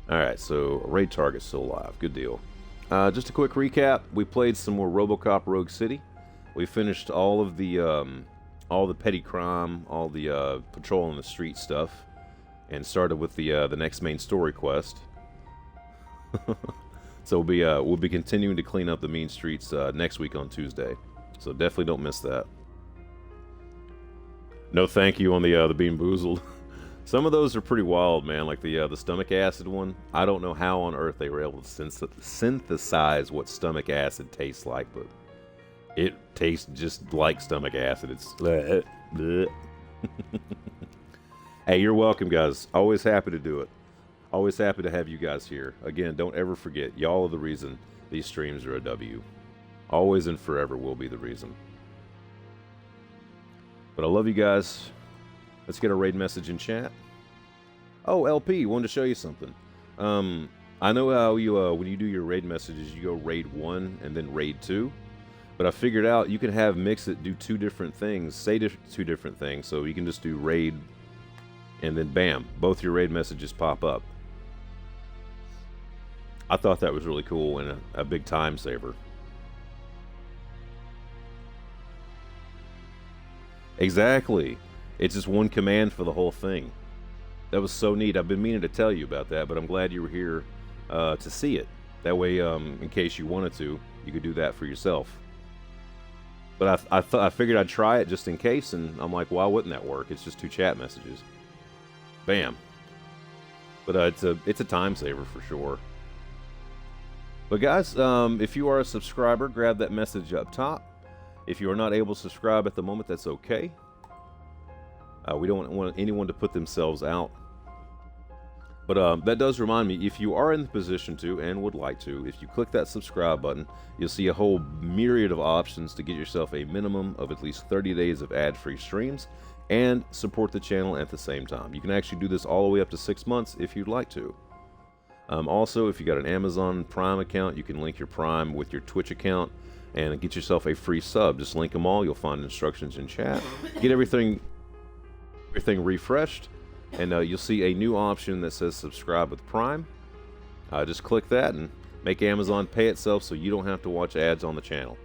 Alright, so raid target's still alive. Good deal. Just a quick recap. We played some more RoboCop Rogue City. We finished all the petty crime, all the patrol on the street stuff. And started with the next main story quest. So we'll be continuing to clean up the mean streets next week on Tuesday. So definitely don't miss that. No thank you on the Bean Boozled. Some of those are pretty wild, man. Like the stomach acid one. I don't know how on earth they were able to synthesize what stomach acid tastes like, but it tastes just like stomach acid. It's bleh, bleh. Hey, you're welcome, guys. Always happy to do it. Always happy to have you guys here. Again, don't ever forget, y'all are the reason these streams are a W. Always and forever will be the reason. But I love you guys. Let's get a raid message in chat. Oh, LP, wanted to show you something. I know how you, when you do your raid messages, you go raid 1 and then raid 2. But I figured out you can have Mixit do 2 different things, say 2 different things. So you can just do raid and then bam, both your raid messages pop up. I thought that was really cool and a big time saver. Exactly. It's just one command for the whole thing. That was so neat. I've been meaning to tell you about that, but I'm glad you were here to see it. That way, in case you wanted to, you could do that for yourself. But I figured I'd try it just in case, and I'm like, why wouldn't that work? It's just 2 chat messages. Bam. But it's a time saver for sure. But guys, if you are a subscriber, grab that message up top. If you are not able to subscribe at the moment, that's okay. We don't want anyone to put themselves out. But that does remind me, if you are in the position to and would like to, if you click that subscribe button, you'll see a whole myriad of options to get yourself a minimum of at least 30 days of ad-free streams and support the channel at the same time. You can actually do this all the way up to 6 months if you'd like to. Also, if you got an Amazon Prime account, you can link your Prime with your Twitch account and get yourself a free sub. Just link them all. You'll find instructions in chat. Get everything refreshed, and you'll see a new option that says subscribe with Prime. Just click that and make Amazon pay itself so you don't have to watch ads on the channel.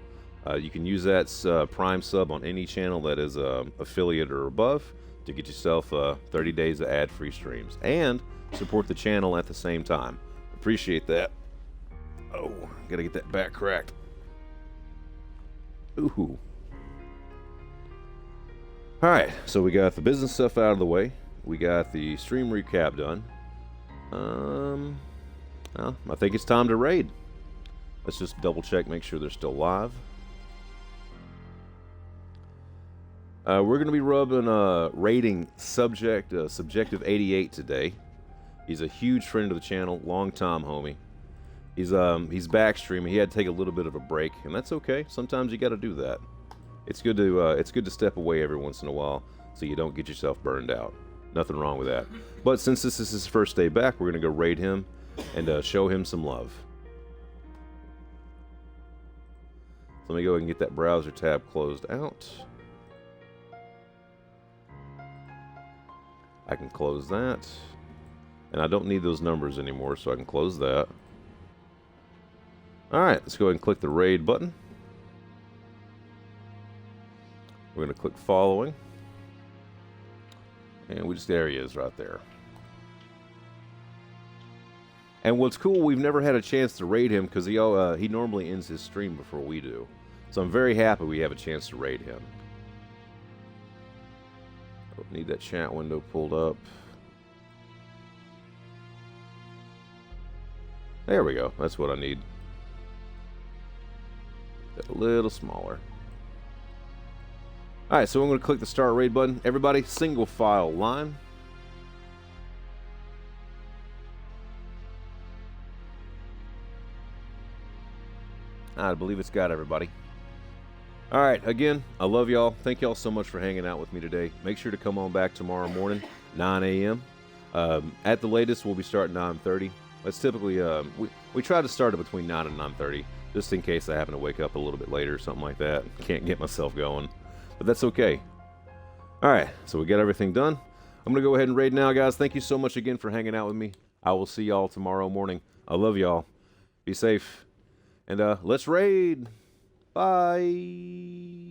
You can use that Prime sub on any channel that is affiliate or above to get yourself 30 days of ad-free streams and support the channel at the same time. Appreciate that. Oh, gotta get that back cracked. Ooh. Alright, so we got the business stuff out of the way. We got the stream recap done. Well, I think it's time to raid. Let's just double check, make sure they're still live. We're going to be raiding Subjective 88 today. He's a huge friend of the channel, long time homie. He's back streaming. He had to take a little bit of a break, and that's okay. Sometimes you got to do that. It's good to step away every once in a while so you don't get yourself burned out. Nothing wrong with that. But since this is his first day back, we're going to go raid him and show him some love. Let me go ahead and get that browser tab closed out. I can close that. And I don't need those numbers anymore, so I can close that. Alright, let's go ahead and click the raid button. We're going to click following. And there he is right there. And what's cool, we've never had a chance to raid him because he normally ends his stream before we do. So I'm very happy we have a chance to raid him. Oh, need that chat window pulled up. There we go. That's what I need. A little smaller. Alright, so I'm going to click the start raid button. Everybody, single file line. I believe it's got everybody. Alright, again, I love y'all. Thank y'all so much for hanging out with me today. Make sure to come on back tomorrow morning, 9 a.m. At the latest, we'll be starting 9:30. That's typically, we try to start it between 9 and 9:30, just in case I happen to wake up a little bit later or something like that. Can't get myself going. But that's okay. Alright, so we got everything done. I'm going to go ahead and raid now, guys. Thank you so much again for hanging out with me. I will see y'all tomorrow morning. I love y'all. Be safe. And let's raid. Bye.